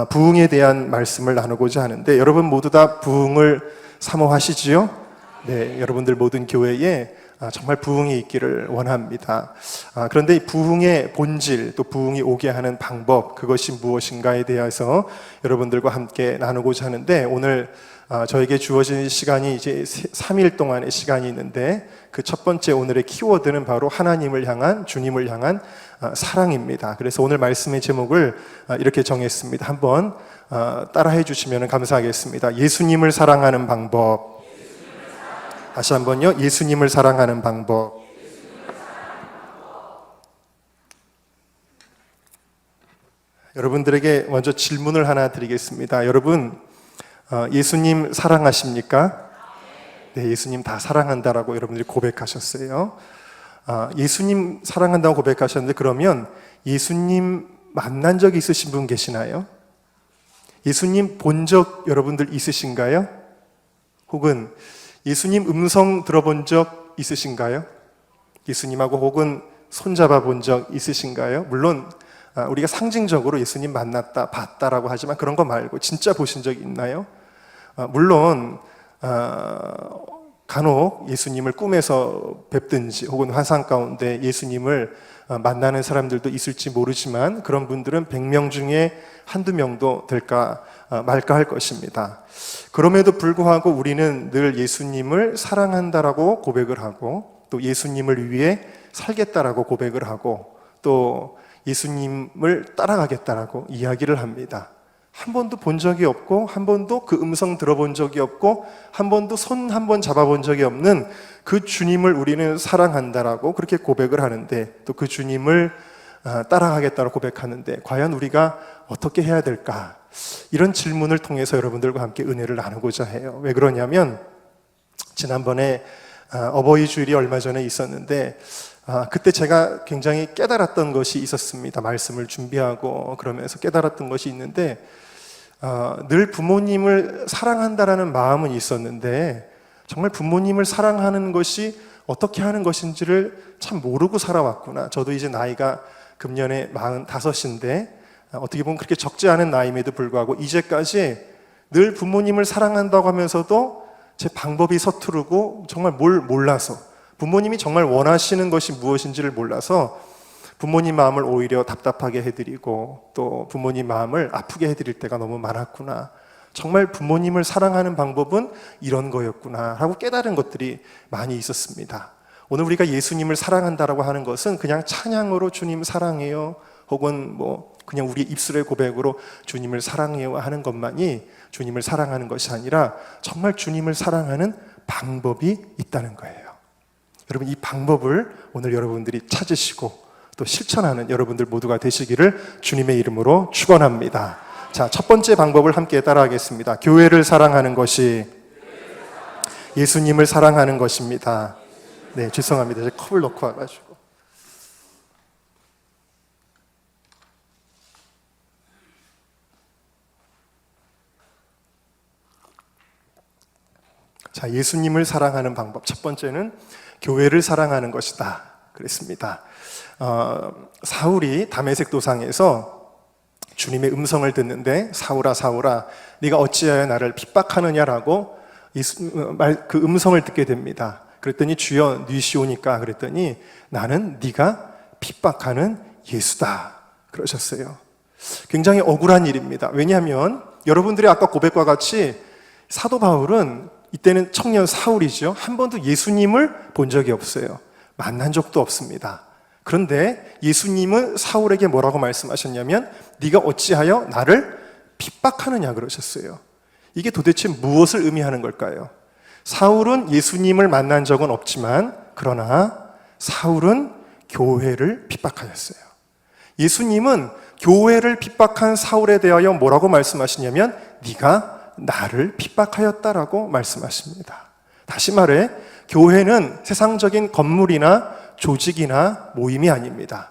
부흥에 대한 말씀을 나누고자 하는데, 여러분 모두 다 부흥을 사모하시지요? 네, 여러분들 모든 교회에 정말 부흥이 있기를 원합니다. 그런데 이 부흥의 본질, 또 부흥이 오게 하는 방법, 그것이 무엇인가에 대해서 여러분들과 함께 나누고자 하는데, 오늘 저에게 주어진 시간이 이제 3일 동안의 시간이 있는데, 그 첫 번째 오늘의 키워드는 바로 하나님을 향한, 주님을 향한 사랑입니다. 그래서 오늘 말씀의 제목을 이렇게 정했습니다. 한번 따라해 주시면 감사하겠습니다. 예수님을 사랑하는 방법. 다시 한번요. 예수님을 사랑하는 방법. 여러분들에게 먼저 질문을 하나 드리겠습니다. 여러분, 예수님 사랑하십니까? 네, 예수님 다 사랑한다라고 여러분들이 고백하셨어요. 예수님 사랑한다고 고백하셨는데, 그러면 예수님 만난 적 있으신 분 계시나요? 예수님 본 적 여러분들 있으신가요? 혹은 예수님 음성 들어본 적 있으신가요? 예수님하고 혹은 손잡아 본 적 있으신가요? 물론 우리가 상징적으로 예수님 만났다, 봤다라고 하지만 그런 거 말고 진짜 보신 적 있나요? 물론 간혹 예수님을 꿈에서 뵙든지 혹은 환상 가운데 예수님을 만나는 사람들도 있을지 모르지만, 그런 분들은 100명 중에 한두 명도 될까 말까 할 것입니다. 그럼에도 불구하고 우리는 늘 예수님을 사랑한다라고 고백을 하고, 또 예수님을 위해 살겠다라고 고백을 하고, 또 예수님을 따라가겠다라고 이야기를 합니다. 한 번도 본 적이 없고, 한 번도 그 음성 들어본 적이 없고, 한 번도 손 한 번 잡아본 적이 없는 그 주님을 우리는 사랑한다라고 그렇게 고백을 하는데, 또 그 주님을 따라가겠다고 고백하는데, 과연 우리가 어떻게 해야 될까? 이런 질문을 통해서 여러분들과 함께 은혜를 나누고자 해요. 왜 그러냐면, 지난번에 어버이 주일이 얼마 전에 있었는데, 그때 제가 굉장히 깨달았던 것이 있었습니다. 말씀을 준비하고 그러면서 깨달았던 것이 있는데, 늘 부모님을 사랑한다라는 마음은 있었는데, 정말 부모님을 사랑하는 것이 어떻게 하는 것인지를 참 모르고 살아왔구나. 저도 이제 나이가 금년에 45인데 어떻게 보면 그렇게 적지 않은 나이임에도 불구하고 이제까지 늘 부모님을 사랑한다고 하면서도 제 방법이 서투르고 정말 뭘 몰라서, 부모님이 정말 원하시는 것이 무엇인지를 몰라서 부모님 마음을 오히려 답답하게 해드리고, 또 부모님 마음을 아프게 해드릴 때가 너무 많았구나. 정말 부모님을 사랑하는 방법은 이런 거였구나 하고 깨달은 것들이 많이 있었습니다. 오늘 우리가 예수님을 사랑한다라고 하는 것은 그냥 찬양으로 주님 사랑해요, 혹은 그냥 우리 입술의 고백으로 주님을 사랑해요 하는 것만이 주님을 사랑하는 것이 아니라, 정말 주님을 사랑하는 방법이 있다는 거예요. 여러분, 이 방법을 오늘 여러분들이 찾으시고 또 실천하는 여러분들 모두가 되시기를 주님의 이름으로 축원합니다. 자, 첫 번째 방법을 함께 따라하겠습니다. 교회를 사랑하는 것이 예수님을 사랑하는 것입니다. 네, 죄송합니다. 제가 컵을 넣고 와가지고. 자, 예수님을 사랑하는 방법. 첫 번째는 교회를 사랑하는 것이다 그랬습니다. 사울이 다메섹 도상에서 주님의 음성을 듣는데, 사울아 사울아 네가 어찌하여 나를 핍박하느냐라고 그 음성을 듣게 됩니다. 그랬더니 주여 뉘시오니까 그랬더니 나는 네가 핍박하는 예수다 그러셨어요. 굉장히 억울한 일입니다. 왜냐하면 여러분들의 아까 고백과 같이 사도 바울은 이때는 청년 사울이죠. 한 번도 예수님을 본 적이 없어요. 만난 적도 없습니다. 그런데 예수님은 사울에게 뭐라고 말씀하셨냐면, 네가 어찌하여 나를 핍박하느냐 그러셨어요. 이게 도대체 무엇을 의미하는 걸까요? 사울은 예수님을 만난 적은 없지만, 그러나 사울은 교회를 핍박하였어요. 예수님은 교회를 핍박한 사울에 대하여 뭐라고 말씀하시냐면, 네가 나를 핍박하였다라고 말씀하십니다. 다시 말해, 교회는 세상적인 건물이나 조직이나 모임이 아닙니다.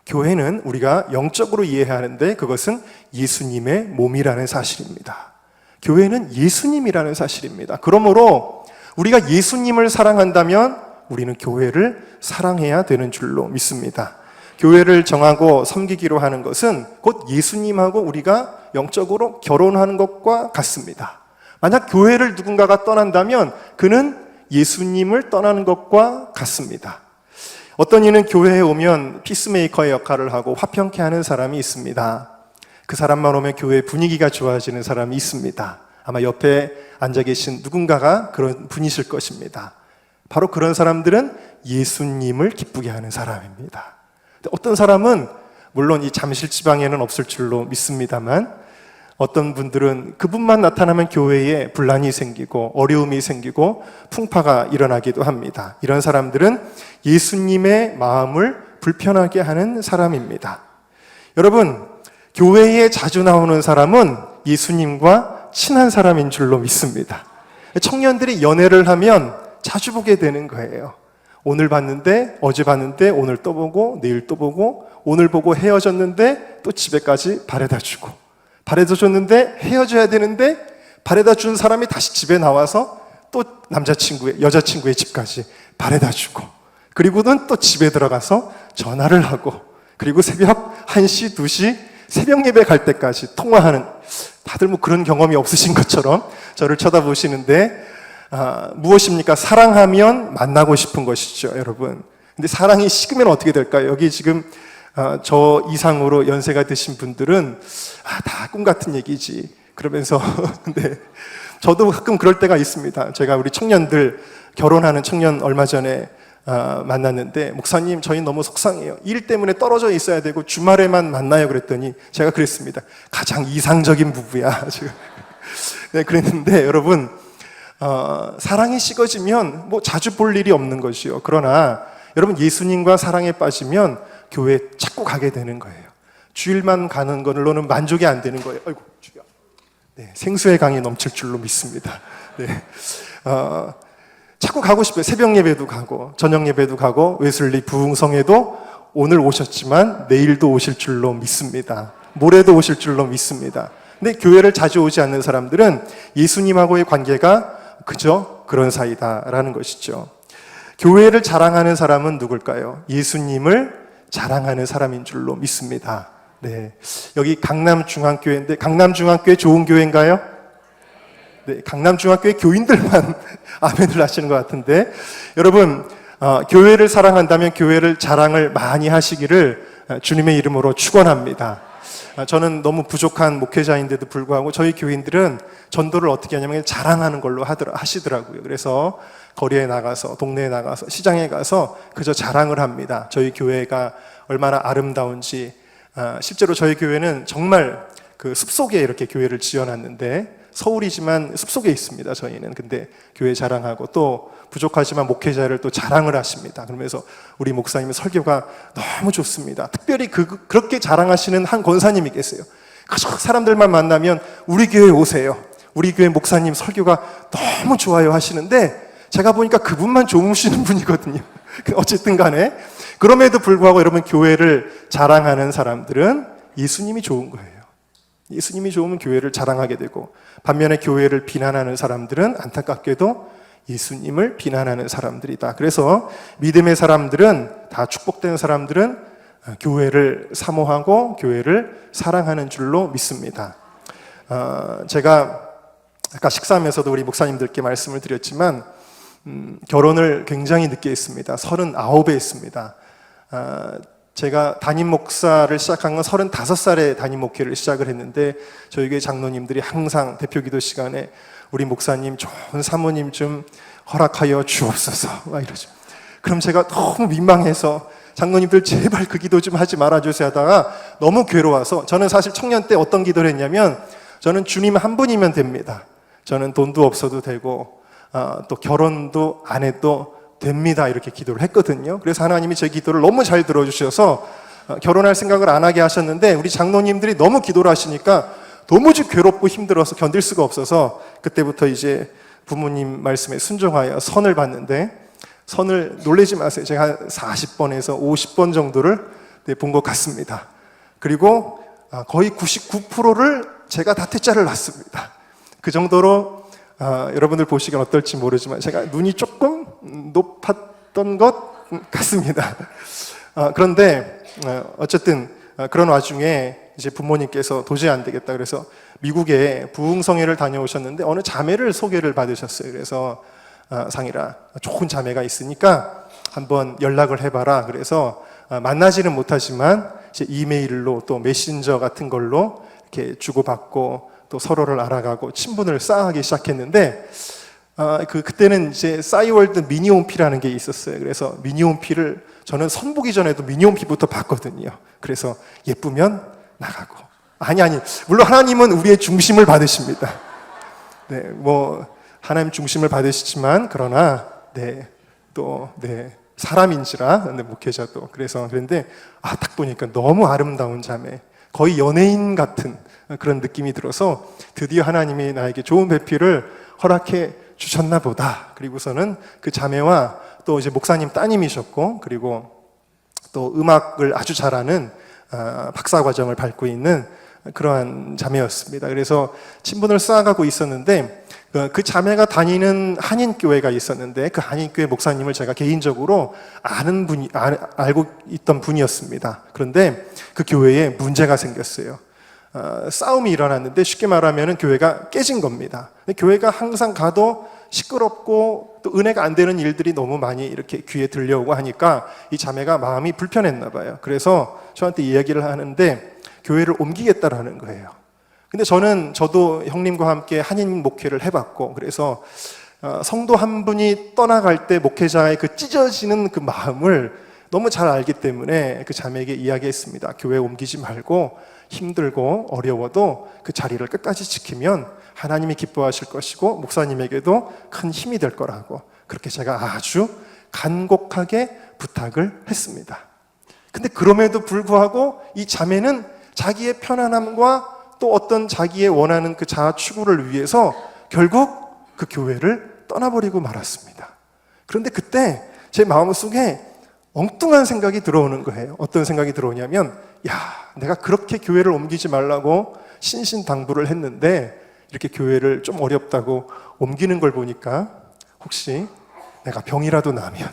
교회는 우리가 영적으로 이해하는데, 그것은 예수님의 몸이라는 사실입니다. 교회는 예수님이라는 사실입니다. 그러므로 우리가 예수님을 사랑한다면 우리는 교회를 사랑해야 되는 줄로 믿습니다. 교회를 정하고 섬기기로 하는 것은 곧 예수님하고 우리가 영적으로 결혼하는 것과 같습니다. 만약 교회를 누군가가 떠난다면 그는 예수님을 떠나는 것과 같습니다. 어떤 이는 교회에 오면 피스메이커의 역할을 하고 화평케 하는 사람이 있습니다. 그 사람만 오면 교회 분위기가 좋아지는 사람이 있습니다. 아마 옆에 앉아 계신 누군가가 그런 분이실 것입니다. 바로 그런 사람들은 예수님을 기쁘게 하는 사람입니다. 어떤 사람은 물론 이 잠실지방에는 없을 줄로 믿습니다만 어떤 분들은 그분만 나타나면 교회에 분란이 생기고 어려움이 생기고 풍파가 일어나기도 합니다. 이런 사람들은 예수님의 마음을 불편하게 하는 사람입니다. 여러분, 교회에 자주 나오는 사람은 예수님과 친한 사람인 줄로 믿습니다. 청년들이 연애를 하면 자주 보게 되는 거예요. 오늘 봤는데, 어제 봤는데, 오늘 또 보고, 내일 또 보고, 오늘 보고 헤어졌는데 또 집에까지 바래다 주고, 바래다 줬는데 헤어져야 되는데 바래다 준 사람이 다시 집에 나와서 또 여자친구의 집까지 바래다 주고, 그리고는 또 집에 들어가서 전화를 하고, 그리고 새벽 1시, 2시 새벽 예배 갈 때까지 통화하는, 다들 뭐 그런 경험이 없으신 것처럼 저를 쳐다보시는데, 무엇입니까? 사랑하면 만나고 싶은 것이죠, 여러분. 근데 사랑이 식으면 어떻게 될까요? 여기 지금 저 이상으로 연세가 드신 분들은 다 꿈 같은 얘기지 그러면서 근데 저도 가끔 그럴 때가 있습니다. 제가 우리 청년들, 결혼하는 청년 얼마 전에 만났는데, 목사님 저희 너무 속상해요. 일 때문에 떨어져 있어야 되고 주말에만 만나요. 그랬더니 제가 그랬습니다. 가장 이상적인 부부야 지금. 네, 그랬는데 여러분, 사랑이 식어지면 뭐 자주 볼 일이 없는 것이요. 그러나 여러분, 예수님과 사랑에 빠지면 교회에 자꾸 가게 되는 거예요. 주일만 가는 걸로는 만족이 안 되는 거예요. 아이고, 주여. 네, 생수의 강이 넘칠 줄로 믿습니다. 네, 자꾸 가고 싶어요. 새벽 예배도 가고, 저녁 예배도 가고, 웨슬리 부흥성에도 오늘 오셨지만 내일도 오실 줄로 믿습니다. 모레도 오실 줄로 믿습니다. 근데 교회를 자주 오지 않는 사람들은 예수님하고의 관계가 그저 그런 사이다라는 것이죠. 교회를 자랑하는 사람은 누굴까요? 예수님을 자랑하는 사람인 줄로 믿습니다. 네, 여기 강남중앙교회인데, 강남중앙교회 좋은 교회인가요? 네, 강남중앙교회 교인들만 아멘을 하시는 것 같은데, 여러분, 교회를 사랑한다면 교회를 자랑을 많이 하시기를 주님의 이름으로 축원합니다. 저는 너무 부족한 목회자인데도 불구하고 저희 교인들은 전도를 어떻게 하냐면 자랑하는 걸로 하시더라고요. 그래서 거리에 나가서, 동네에 나가서, 시장에 가서 그저 자랑을 합니다. 저희 교회가 얼마나 아름다운지. 실제로 저희 교회는 정말 그 숲속에 이렇게 교회를 지어놨는데, 서울이지만 숲속에 있습니다, 저희는. 근데 교회 자랑하고, 또 부족하지만 목회자를 또 자랑을 하십니다. 그러면서 우리 목사님의 설교가 너무 좋습니다. 특별히 그렇게 자랑하시는 한 권사님이 계세요. 가족 사람들만 만나면 우리 교회 오세요, 우리 교회 목사님 설교가 너무 좋아요 하시는데, 제가 보니까 그분만 좋으시는 분이거든요. 어쨌든 간에, 그럼에도 불구하고 여러분, 교회를 자랑하는 사람들은 예수님이 좋은 거예요. 예수님이 좋으면 교회를 자랑하게 되고, 반면에 교회를 비난하는 사람들은 안타깝게도 예수님을 비난하는 사람들이다. 그래서 믿음의 사람들은, 다 축복된 사람들은 교회를 사모하고 교회를 사랑하는 줄로 믿습니다. 제가 아까 식사하면서도 우리 목사님들께 말씀을 드렸지만, 결혼을 굉장히 늦게 했습니다. 39에 했습니다. 제가 담임 목사를 시작한 건 35살에 담임 목회를 시작을 했는데, 저희 교회 장로님들이 항상 대표 기도 시간에 우리 목사님 좋은 사모님 좀 허락하여 주옵소서 막 이러죠. 그럼 제가 너무 민망해서, 장로님들 제발 그 기도 좀 하지 말아주세요 하다가 너무 괴로워서, 저는 사실 청년 때 어떤 기도를 했냐면, 저는 주님 한 분이면 됩니다. 저는 돈도 없어도 되고 또 결혼도 안 해도 됩니다, 이렇게 기도를 했거든요. 그래서 하나님이 제 기도를 너무 잘 들어주셔서 결혼할 생각을 안 하게 하셨는데, 우리 장로님들이 너무 기도를 하시니까 도무지 괴롭고 힘들어서 견딜 수가 없어서 그때부터 이제 부모님 말씀에 순종하여 선을 봤는데, 선을 놀라지 마세요, 제가 한 40번에서 50번 정도를 본 것 같습니다. 그리고 거의 99%를 제가 다 퇴짜를 놨습니다. 그 정도로 여러분들 보시기엔 어떨지 모르지만 제가 눈이 조금 높았던 것 같습니다. 그런데 어쨌든 그런 와중에 이제 부모님께서 도저히 안 되겠다 그래서 미국에 부흥성회를 다녀오셨는데 어느 자매를 소개를 받으셨어요. 그래서 상일아, 좋은 자매가 있으니까 한번 연락을 해봐라. 그래서 만나지는 못하지만 이제 이메일로 또 메신저 같은 걸로 이렇게 주고받고 또 서로를 알아가고 친분을 쌓아가기 시작했는데 그때는 이제 싸이월드 미니홈피라는 게 있었어요. 그래서 미니홈피를 저는 선보기 전에도 미니홈피부터 봤거든요. 그래서 예쁘면 나가고 아니 물론 하나님은 우리의 중심을 받으십니다. 네, 뭐 하나님 중심을 받으시지만 그러나 사람인지라 목회자도 그래서 그런데 딱 보니까 너무 아름다운 자매, 거의 연예인 같은 그런 느낌이 들어서 드디어 하나님이 나에게 좋은 배필을 허락해 주셨나 보다. 그리고서는 그 자매와 또 이제 목사님 따님이셨고 그리고 또 음악을 아주 잘하는 박사 과정을 밟고 있는 그러한 자매였습니다. 그래서 친분을 쌓아가고 있었는데 그 자매가 다니는 한인교회가 있었는데 그 한인교회 목사님을 제가 개인적으로 알고 있던 분이었습니다. 그런데 그 교회에 문제가 생겼어요. 싸움이 일어났는데 쉽게 말하면 교회가 깨진 겁니다. 교회가 항상 가도 시끄럽고 또 은혜가 안 되는 일들이 너무 많이 이렇게 귀에 들려오고 하니까 이 자매가 마음이 불편했나 봐요. 그래서 저한테 이야기를 하는데 교회를 옮기겠다라는 거예요. 근데 저도 형님과 함께 한인 목회를 해봤고 그래서 성도 한 분이 떠나갈 때 목회자의 그 찢어지는 그 마음을 너무 잘 알기 때문에 그 자매에게 이야기했습니다. 교회 옮기지 말고 힘들고 어려워도 그 자리를 끝까지 지키면 하나님이 기뻐하실 것이고 목사님에게도 큰 힘이 될 거라고 그렇게 제가 아주 간곡하게 부탁을 했습니다. 근데 그럼에도 불구하고 이 자매는 자기의 편안함과 또 어떤 자기의 원하는 그 자아 추구를 위해서 결국 그 교회를 떠나버리고 말았습니다. 그런데 그때 제 마음속에 엉뚱한 생각이 들어오는 거예요. 어떤 생각이 들어오냐면 내가 그렇게 교회를 옮기지 말라고 신신당부를 했는데 이렇게 교회를 좀 어렵다고 옮기는 걸 보니까 혹시 내가 병이라도 나면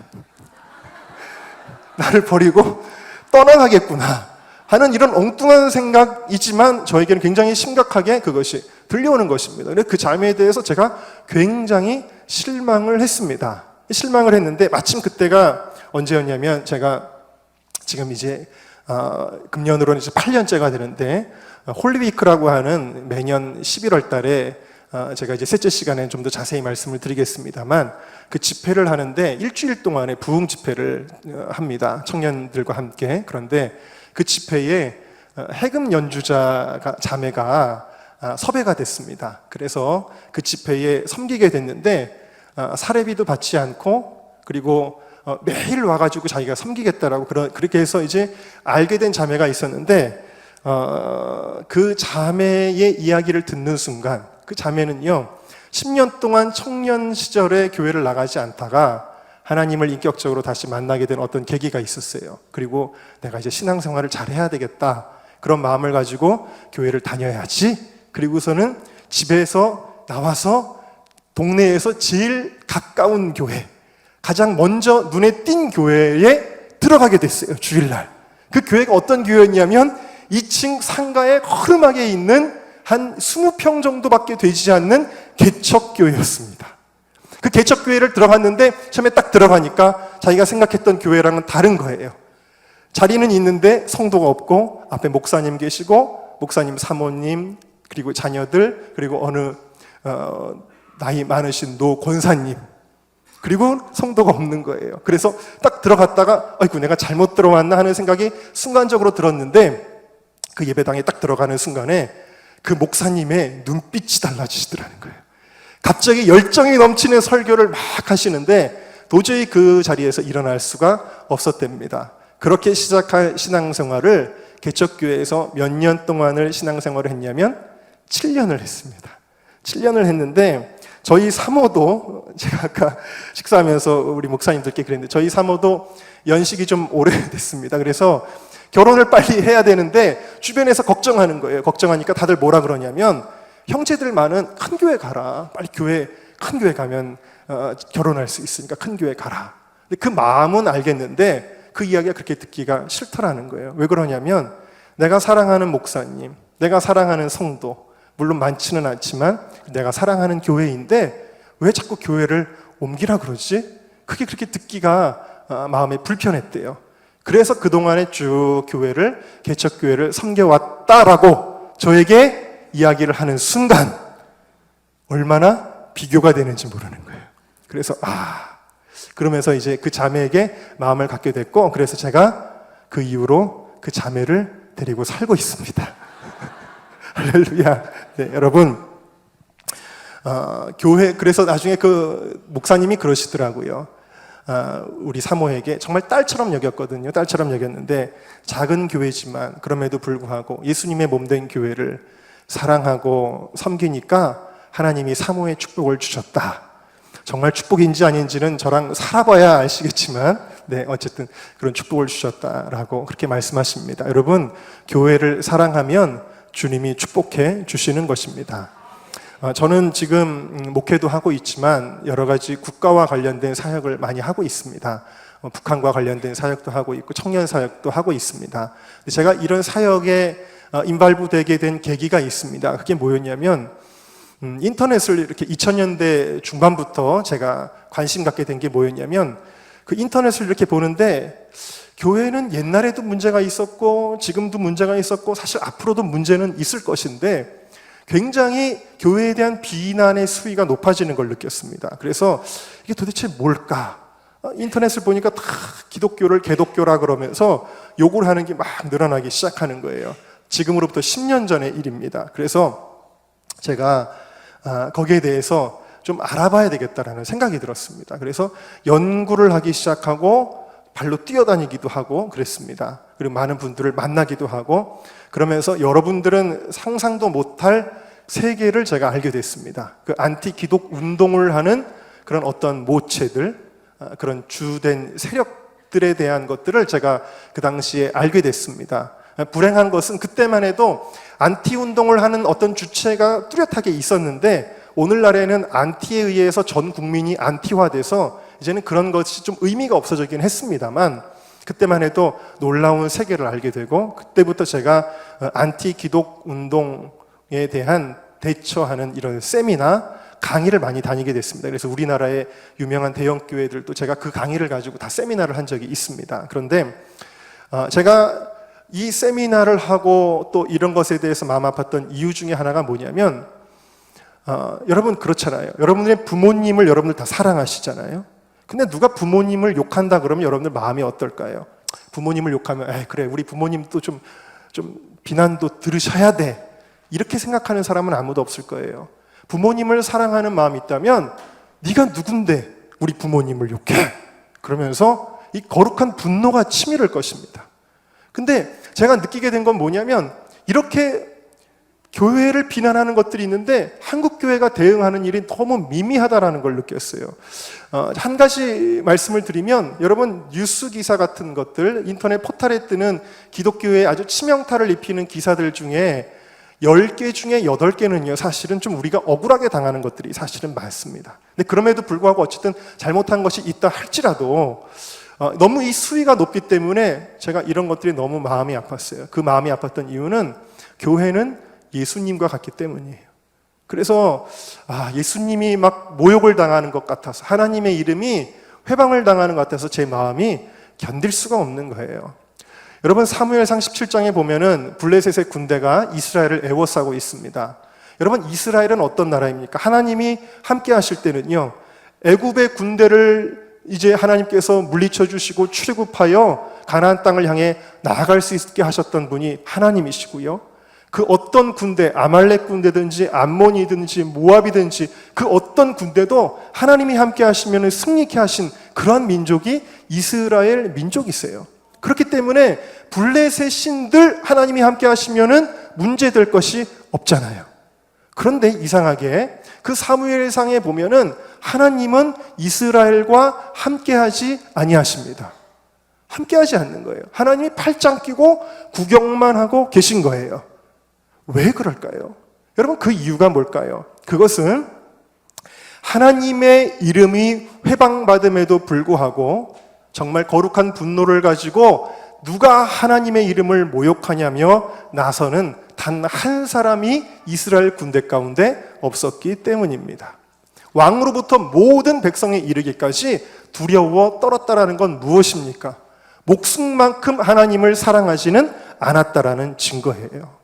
나를 버리고 떠나가겠구나 하는 이런 엉뚱한 생각이지만 저에게는 굉장히 심각하게 그것이 들려오는 것입니다. 그 자매에 대해서 제가 굉장히 실망을 했습니다. 실망을 했는데 마침 그때가 언제였냐면 제가 지금 이제 금년으로는 이제 8년째가 되는데 홀리위크라고 하는 매년 11월 달에 제가 이제 셋째 시간에 좀 더 자세히 말씀을 드리겠습니다만 그 집회를 하는데 일주일 동안의 부흥 집회를 합니다. 청년들과 함께. 그런데 그 집회에 해금 연주자 자매가 섭외가 됐습니다. 그래서 그 집회에 섬기게 됐는데 사례비도 받지 않고 그리고 매일 와가지고 자기가 섬기겠다라고 그렇게 해서 이제 알게 된 자매가 있었는데 그 자매의 이야기를 듣는 순간 그 자매는요 10년 동안 청년 시절에 교회를 나가지 않다가 하나님을 인격적으로 다시 만나게 된 어떤 계기가 있었어요. 그리고 내가 이제 신앙생활을 잘해야 되겠다 그런 마음을 가지고 교회를 다녀야지. 그리고서는 집에서 나와서 동네에서 제일 가까운 교회 가장 먼저 눈에 띈 교회에 들어가게 됐어요. 주일날. 그 교회가 어떤 교회였냐면 2층 상가에 허름하게 있는 한 20평 정도밖에 되지 않는 개척교회였습니다. 그 개척교회를 들어갔는데 처음에 딱 들어가니까 자기가 생각했던 교회랑은 다른 거예요. 자리는 있는데 성도가 없고 앞에 목사님 계시고 목사님 사모님 그리고 자녀들 그리고 어느 나이 많으신 노 권사님 그리고 성도가 없는 거예요. 그래서 딱 들어갔다가 아이고 내가 잘못 들어왔나 하는 생각이 순간적으로 들었는데 그 예배당에 딱 들어가는 순간에 그 목사님의 눈빛이 달라지시더라는 거예요. 갑자기 열정이 넘치는 설교를 막 하시는데 도저히 그 자리에서 일어날 수가 없었답니다. 그렇게 시작한 신앙생활을 개척교회에서 몇 년 동안을 신앙생활을 했냐면 7년을 했습니다. 7년을 했는데 저희 사모도 제가 아까 식사하면서 우리 목사님들께 그랬는데 저희 사모도 연식이 좀 오래됐습니다. 그래서 결혼을 빨리 해야 되는데 주변에서 걱정하는 거예요. 걱정하니까 다들 뭐라 그러냐면 형제들 많은 큰 교회 가라. 빨리 큰 교회 가면 결혼할 수 있으니까 큰 교회 가라. 근데 그 마음은 알겠는데 그 이야기가 그렇게 듣기가 싫더라는 거예요. 왜 그러냐면 내가 사랑하는 목사님, 내가 사랑하는 성도, 물론 많지는 않지만 내가 사랑하는 교회인데 왜 자꾸 교회를 옮기라 그러지? 그게 그렇게 듣기가 마음에 불편했대요. 그래서 그동안에 쭉 교회를, 개척교회를 섬겨왔다라고 저에게 이야기를 하는 순간 얼마나 비교가 되는지 모르는 거예요. 그래서 그러면서 이제 그 자매에게 마음을 갖게 됐고, 그래서 제가 그 이후로 그 자매를 데리고 살고 있습니다. 할렐루야. 네, 여러분, 교회, 그래서 나중에 그 목사님이 그러시더라고요. 우리 사모에게 정말 딸처럼 여겼거든요. 딸처럼 여겼는데 작은 교회지만 그럼에도 불구하고 예수님의 몸된 교회를 사랑하고 섬기니까 하나님이 사모의 축복을 주셨다. 정말 축복인지 아닌지는 저랑 살아봐야 아시겠지만 네, 어쨌든 그런 축복을 주셨다라고 그렇게 말씀하십니다. 여러분, 교회를 사랑하면 주님이 축복해 주시는 것입니다. 저는 지금 목회도 하고 있지만 여러 가지 국가와 관련된 사역을 많이 하고 있습니다. 북한과 관련된 사역도 하고 있고 청년 사역도 하고 있습니다. 제가 이런 사역에 인발부되게 된 계기가 있습니다. 그게 뭐였냐면 인터넷을 이렇게 2000년대 중반부터 제가 관심 갖게 된 게 뭐였냐면 그 인터넷을 이렇게 보는데 교회는 옛날에도 문제가 있었고 지금도 문제가 있었고 사실 앞으로도 문제는 있을 것인데 굉장히 교회에 대한 비난의 수위가 높아지는 걸 느꼈습니다. 그래서 이게 도대체 뭘까? 인터넷을 보니까 다 기독교를 개독교라 그러면서 욕을 하는 게 막 늘어나기 시작하는 거예요. 지금으로부터 10년 전의 일입니다. 그래서 제가 거기에 대해서 좀 알아봐야 되겠다라는 생각이 들었습니다. 그래서 연구를 하기 시작하고 발로 뛰어다니기도 하고 그랬습니다. 그리고 많은 분들을 만나기도 하고 그러면서 여러분들은 상상도 못할 세계를 제가 알게 됐습니다. 그 안티 기독 운동을 하는 그런 어떤 모체들, 그런 주된 세력들에 대한 것들을 제가 그 당시에 알게 됐습니다. 불행한 것은 그때만 해도 안티 운동을 하는 어떤 주체가 뚜렷하게 있었는데 오늘날에는 안티에 의해서 전 국민이 안티화돼서 이제는 그런 것이 좀 의미가 없어지긴 했습니다만 그때만 해도 놀라운 세계를 알게 되고 그때부터 제가 안티 기독 운동에 대한 대처하는 이런 세미나 강의를 많이 다니게 됐습니다. 그래서 우리나라의 유명한 대형 교회들도 제가 그 강의를 가지고 다 세미나를 한 적이 있습니다. 그런데 제가 이 세미나를 하고 또 이런 것에 대해서 마음 아팠던 이유 중에 하나가 뭐냐면 여러분 그렇잖아요. 여러분들의 부모님을 여러분들 다 사랑하시잖아요. 근데 누가 부모님을 욕한다 그러면 여러분들 마음이 어떨까요? 부모님을 욕하면 그래 우리 부모님도 좀 비난도 들으셔야 돼 이렇게 생각하는 사람은 아무도 없을 거예요. 부모님을 사랑하는 마음이 있다면 네가 누군데 우리 부모님을 욕해? 그러면서 이 거룩한 분노가 치밀을 것입니다. 근데 제가 느끼게 된 건 뭐냐면 이렇게 교회를 비난하는 것들이 있는데 한국 교회가 대응하는 일이 너무 미미하다라는 걸 느꼈어요. 한 가지 말씀을 드리면 여러분 뉴스 기사 같은 것들 인터넷 포털에 뜨는 기독교에 아주 치명타를 입히는 기사들 중에 10개 중에 8개는요 사실은 좀 우리가 억울하게 당하는 것들이 사실은 많습니다. 근데 그럼에도 불구하고 어쨌든 잘못한 것이 있다 할지라도 너무 이 수위가 높기 때문에 제가 이런 것들이 너무 마음이 아팠어요. 그 마음이 아팠던 이유는 교회는 예수님과 같기 때문이에요. 그래서 예수님이 막 모욕을 당하는 것 같아서 하나님의 이름이 회방을 당하는 것 같아서 제 마음이 견딜 수가 없는 거예요. 여러분 사무엘상 17장에 보면은 블레셋의 군대가 이스라엘을 애워싸고 있습니다. 여러분 이스라엘은 어떤 나라입니까? 하나님이 함께 하실 때는요 애굽의 군대를 이제 하나님께서 물리쳐 주시고 출애굽하여 가나안 땅을 향해 나아갈 수 있게 하셨던 분이 하나님이시고요. 그 어떤 군대, 아말렉 군대든지 암몬이든지 모압이든지 그 어떤 군대도 하나님이 함께 하시면 승리케 하신 그러한 민족이 이스라엘 민족이세요. 그렇기 때문에 블레셋 신들 하나님이 함께 하시면 문제될 것이 없잖아요. 그런데 이상하게 그 사무엘상에 보면은 하나님은 이스라엘과 함께하지 아니하십니다. 함께하지 않는 거예요. 하나님이 팔짱 끼고 구경만 하고 계신 거예요. 왜 그럴까요? 여러분 그 이유가 뭘까요? 그것은 하나님의 이름이 회방받음에도 불구하고 정말 거룩한 분노를 가지고 누가 하나님의 이름을 모욕하냐며 나서는 단 한 사람이 이스라엘 군대 가운데 없었기 때문입니다. 왕으로부터 모든 백성에 이르기까지 두려워 떨었다라는 건 무엇입니까? 목숨만큼 하나님을 사랑하지는 않았다라는 증거예요.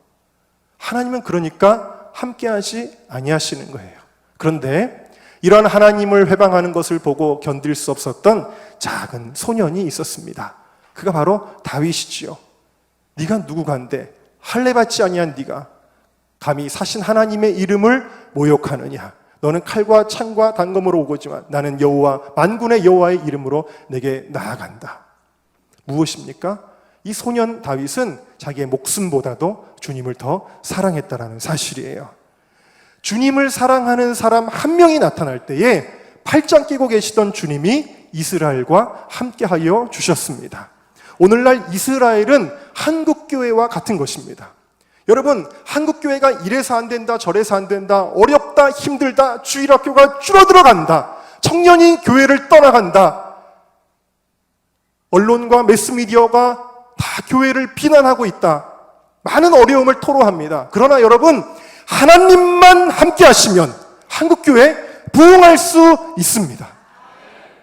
하나님은 그러니까 함께하지 아니하시는 거예요. 그런데 이런 하나님을 회방하는 것을 보고 견딜 수 없었던 작은 소년이 있었습니다. 그가 바로 다윗이지요. 네가 누구간데 할례 받지 아니한 네가 감히 사신 하나님의 이름을 모욕하느냐? 너는 칼과 창과 단검으로 오고지만 나는 여호와 만군의 여호와의 이름으로 내게 나아간다. 무엇입니까? 이 소년 다윗은 자기의 목숨보다도 주님을 더 사랑했다라는 사실이에요. 주님을 사랑하는 사람 한 명이 나타날 때에 팔짱 끼고 계시던 주님이 이스라엘과 함께하여 주셨습니다. 오늘날 이스라엘은 한국교회와 같은 것입니다. 여러분, 한국교회가 이래서 안 된다, 저래서 안 된다, 어렵다, 힘들다, 주일학교가 줄어들어간다, 청년이 교회를 떠나간다, 언론과 매스미디어가 다 교회를 비난하고 있다, 많은 어려움을 토로합니다. 그러나 여러분, 하나님만 함께 하시면 한국교회 부흥할 수 있습니다.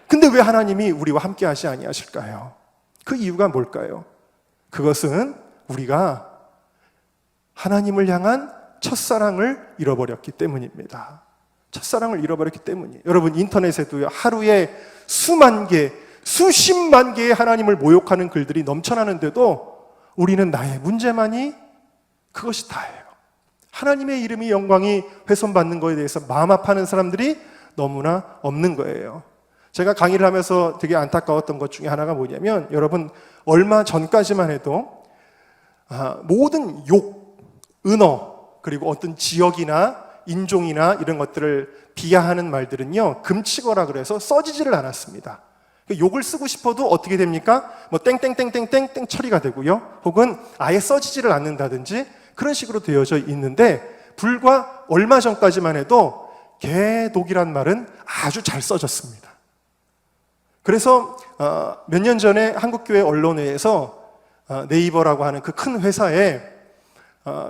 근데 왜 하나님이 우리와 함께 하시 아니하실까요? 그 이유가 뭘까요? 그것은 우리가 하나님을 향한 첫사랑을 잃어버렸기 때문입니다. 첫사랑을 잃어버렸기 때문이에요. 여러분, 인터넷에도요, 하루에 수만 개, 수십만 개의 하나님을 모욕하는 글들이 넘쳐나는데도 우리는 나의 문제만이 그것이 다예요. 하나님의 이름이 영광이 훼손받는 것에 대해서 마음 아파하는 사람들이 너무나 없는 거예요. 제가 강의를 하면서 되게 안타까웠던 것 중에 하나가 뭐냐면, 여러분, 얼마 전까지만 해도 모든 욕, 은어, 그리고 어떤 지역이나 인종이나 이런 것들을 비하하는 말들은요, 금치거라 그래서 써지지를 않았습니다. 욕을 쓰고 싶어도 어떻게 됩니까? 뭐 땡땡땡땡땡땡 처리가 되고요, 혹은 아예 써지지를 않는다든지 그런 식으로 되어져 있는데, 불과 얼마 전까지만 해도 개독이란 말은 아주 잘 써졌습니다. 그래서 몇 년 전에 한국교회 언론회에서 네이버라고 하는 그 큰 회사에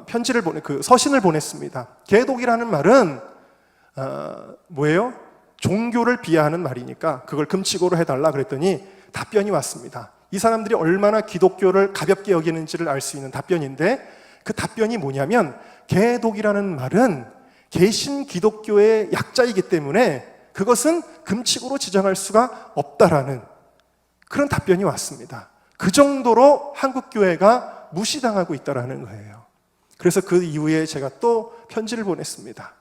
편지를 그 서신을 보냈습니다. 개독이라는 말은 뭐예요? 종교를 비하하는 말이니까 그걸 금치고로 해달라 그랬더니 답변이 왔습니다. 이 사람들이 얼마나 기독교를 가볍게 여기는지를 알 수 있는 답변인데, 그 답변이 뭐냐면, 개독이라는 말은 개신 기독교의 약자이기 때문에 그것은 금칙으로 지정할 수가 없다라는 그런 답변이 왔습니다. 그 정도로 한국교회가 무시당하고 있다라는 거예요. 그래서 그 이후에 제가 또 편지를 보냈습니다.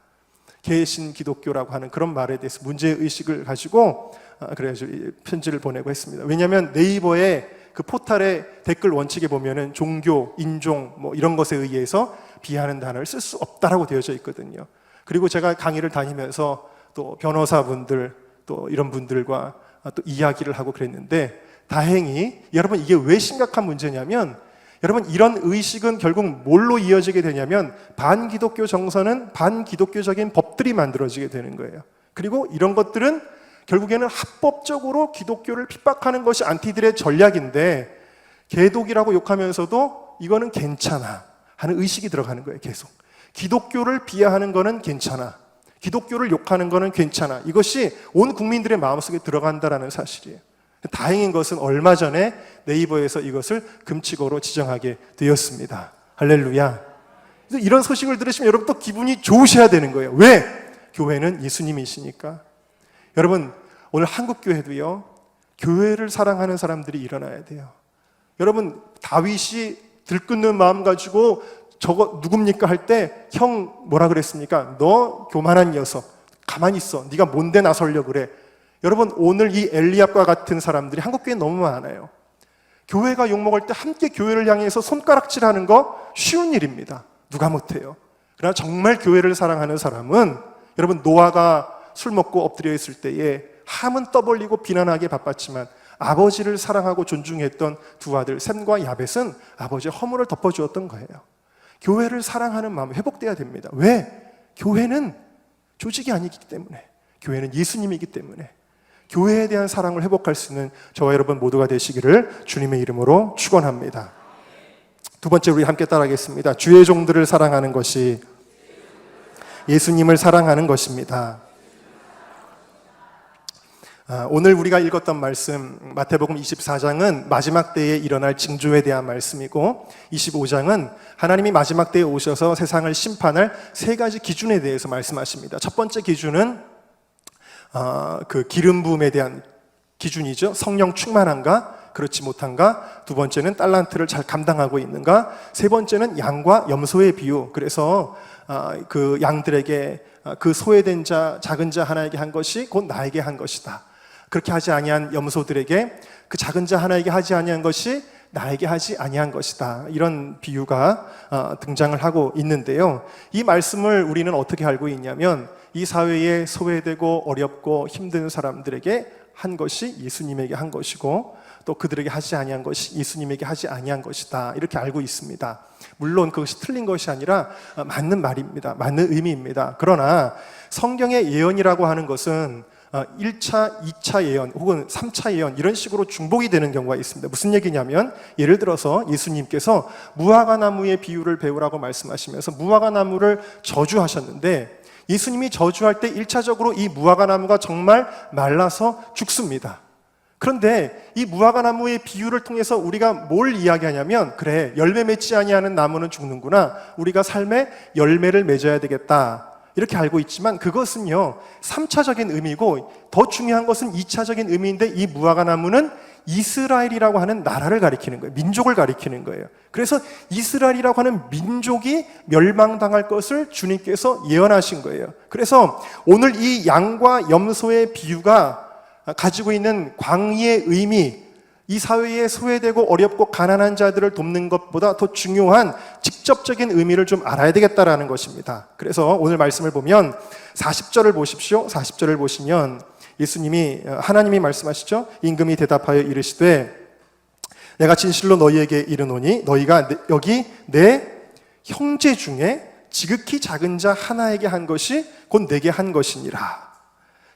개신 기독교라고 하는 그런 말에 대해서 문제의식을 가지고 그래가지고 편지를 보내고 했습니다. 왜냐하면 네이버의 그 포탈의 댓글 원칙에 보면은 종교, 인종 뭐 이런 것에 의해서 비하하는 단어를 쓸 수 없다라고 되어져 있거든요. 그리고 제가 강의를 다니면서 또 변호사분들 또 이런 분들과 또 이야기를 하고 그랬는데, 다행히 여러분, 이게 왜 심각한 문제냐면, 여러분, 이런 의식은 결국 뭘로 이어지게 되냐면 반기독교 정서는 반기독교적인 법들이 만들어지게 되는 거예요. 그리고 이런 것들은 결국에는 합법적으로 기독교를 핍박하는 것이 안티들의 전략인데, 개독이라고 욕하면서도 이거는 괜찮아 하는 의식이 들어가는 거예요. 계속 기독교를 비하하는 거는 괜찮아, 기독교를 욕하는 거는 괜찮아, 이것이 온 국민들의 마음속에 들어간다라는 사실이에요. 다행인 것은 얼마 전에 네이버에서 이것을 금칙어로 지정하게 되었습니다. 할렐루야. 이런 소식을 들으시면 여러분 또 기분이 좋으셔야 되는 거예요. 왜? 교회는 예수님이시니까. 여러분, 오늘 한국교회도요, 교회를 사랑하는 사람들이 일어나야 돼요. 여러분, 다윗이 들끓는 마음 가지고 저거 누굽니까 할 때 형 뭐라 그랬습니까? 너 교만한 녀석, 가만히 있어, 네가 뭔데 나서려고 그래. 여러분, 오늘 이 엘리압과 같은 사람들이 한국교회에 너무 많아요. 교회가 욕먹을 때 함께 교회를 향해서 손가락질하는 거 쉬운 일입니다. 누가 못해요. 그러나 정말 교회를 사랑하는 사람은, 여러분, 노아가 술 먹고 엎드려 있을 때에 함은 떠벌리고 비난하기에 바빴지만 아버지를 사랑하고 존중했던 두 아들 셈과 야벳은 아버지의 허물을 덮어주었던 거예요. 교회를 사랑하는 마음이 회복돼야 됩니다. 왜? 교회는 조직이 아니기 때문에, 교회는 예수님이기 때문에, 교회에 대한 사랑을 회복할 수 있는 저와 여러분 모두가 되시기를 주님의 이름으로 축원합니다. 두 번째, 우리 함께 따라하겠습니다. 주의 종들을 사랑하는 것이 예수님을 사랑하는 것입니다. 오늘 우리가 읽었던 말씀 마태복음 24장은 마지막 때에 일어날 징조에 대한 말씀이고, 25장은 하나님이 마지막 때에 오셔서 세상을 심판할 세 가지 기준에 대해서 말씀하십니다. 첫 번째 기준은 그 기름 부음에 대한 기준이죠. 성령 충만한가 그렇지 못한가. 두 번째는 달란트를 잘 감당하고 있는가. 세 번째는 양과 염소의 비유. 그래서 그 양들에게 그 소외된 자 작은 자 하나에게 한 것이 곧 나에게 한 것이다. 그렇게 하지 아니한 염소들에게 그 작은 자 하나에게 하지 아니한 것이 나에게 하지 아니한 것이다. 이런 비유가 등장을 하고 있는데요. 이 말씀을 우리는 어떻게 알고 있냐면, 이 사회에 소외되고 어렵고 힘든 사람들에게 한 것이 예수님에게 한 것이고, 또 그들에게 하지 아니한 것이 예수님에게 하지 아니한 것이다. 이렇게 알고 있습니다. 물론 그것이 틀린 것이 아니라 맞는 말입니다. 맞는 의미입니다. 그러나 성경의 예언이라고 하는 것은 1차, 2차 예언 혹은 3차 예언 이런 식으로 중복이 되는 경우가 있습니다. 무슨 얘기냐면, 예를 들어서 예수님께서 무화과 나무의 비유를 배우라고 말씀하시면서 무화과 나무를 저주하셨는데, 예수님이 저주할 때 1차적으로 이 무화과 나무가 정말 말라서 죽습니다. 그런데 이 무화과 나무의 비유를 통해서 우리가 뭘 이야기하냐면, 그래, 열매 맺지 아니하는 나무는 죽는구나, 우리가 삶에 열매를 맺어야 되겠다, 이렇게 알고 있지만 그것은요 3차적인 의미고, 더 중요한 것은 2차적인 의미인데, 이 무화과 나무는 이스라엘이라고 하는 나라를 가리키는 거예요. 민족을 가리키는 거예요. 그래서 이스라엘이라고 하는 민족이 멸망당할 것을 주님께서 예언하신 거예요. 그래서 오늘 이 양과 염소의 비유가 가지고 있는 광의의 의미, 이 사회에 소외되고 어렵고 가난한 자들을 돕는 것보다 더 중요한 직접적인 의미를 좀 알아야 되겠다라는 것입니다. 그래서 오늘 말씀을 보면 40절을 보십시오. 40절을 보시면 하나님이 말씀하시죠. 임금이 대답하여 이르시되, 내가 진실로 너희에게 이르노니 너희가 여기 내 형제 중에 지극히 작은 자 하나에게 한 것이 곧 내게 한 것이니라.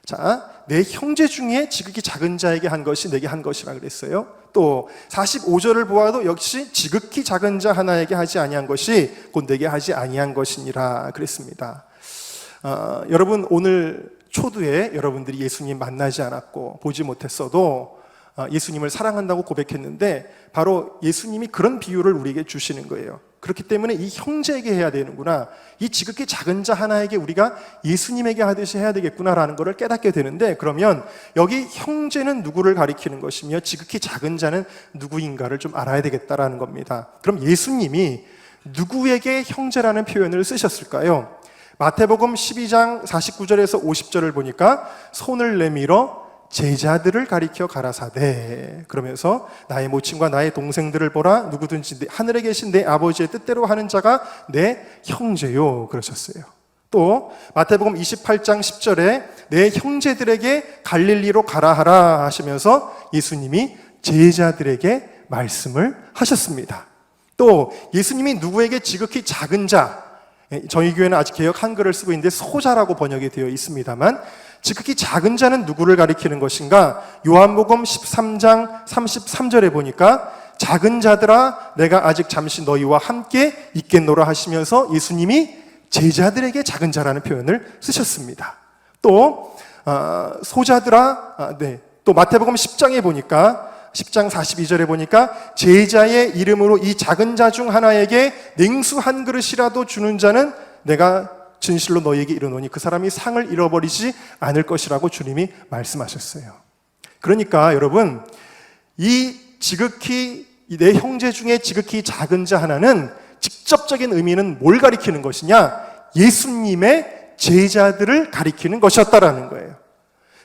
자, 내 형제 중에 지극히 작은 자에게 한 것이 내게 한 것이라 그랬어요. 또 45절을 보아도 역시 지극히 작은 자 하나에게 하지 아니한 것이 곧 내게 하지 아니한 것이니라 그랬습니다. 여러분, 오늘 초두에 여러분들이 예수님 만나지 않았고 보지 못했어도 예수님을 사랑한다고 고백했는데, 바로 예수님이 그런 비유를 우리에게 주시는 거예요. 그렇기 때문에 이 형제에게 해야 되는구나, 이 지극히 작은 자 하나에게 우리가 예수님에게 하듯이 해야 되겠구나라는 것을 깨닫게 되는데, 그러면 여기 형제는 누구를 가리키는 것이며 지극히 작은 자는 누구인가를 좀 알아야 되겠다라는 겁니다. 그럼 예수님이 누구에게 형제라는 표현을 쓰셨을까요? 마태복음 12장 49절에서 50절을 보니까 손을 내밀어 제자들을 가리켜 가라사대, 그러면서 나의 모친과 나의 동생들을 보라, 누구든지 하늘에 계신 내 아버지의 뜻대로 하는 자가 내 형제요, 그러셨어요. 또 마태복음 28장 10절에 내 형제들에게 갈릴리로 가라 하라 하시면서 예수님이 제자들에게 말씀을 하셨습니다. 또 예수님이 누구에게 지극히 작은 자, 저희 교회는 아직 개역 한글을 쓰고 있는데 소자라고 번역이 되어 있습니다만, 지극히 작은 자는 누구를 가리키는 것인가? 요한복음 13장 33절에 보니까 작은 자들아 내가 아직 잠시 너희와 함께 있겠노라 하시면서 예수님이 제자들에게 작은 자라는 표현을 쓰셨습니다. 또 소자들아, 또 마태복음 10장에 보니까 10장 42절에 보니까 제자의 이름으로 이 작은 자 중 하나에게 냉수 한 그릇이라도 주는 자는 내가 진실로 너희에게 이르노니 그 사람이 상을 잃어버리지 않을 것이라고 주님이 말씀하셨어요. 그러니까 여러분, 이 지극히 내 형제 중에 지극히 작은 자 하나는 직접적인 의미는 뭘 가리키는 것이냐? 예수님의 제자들을 가리키는 것이었다라는 거예요.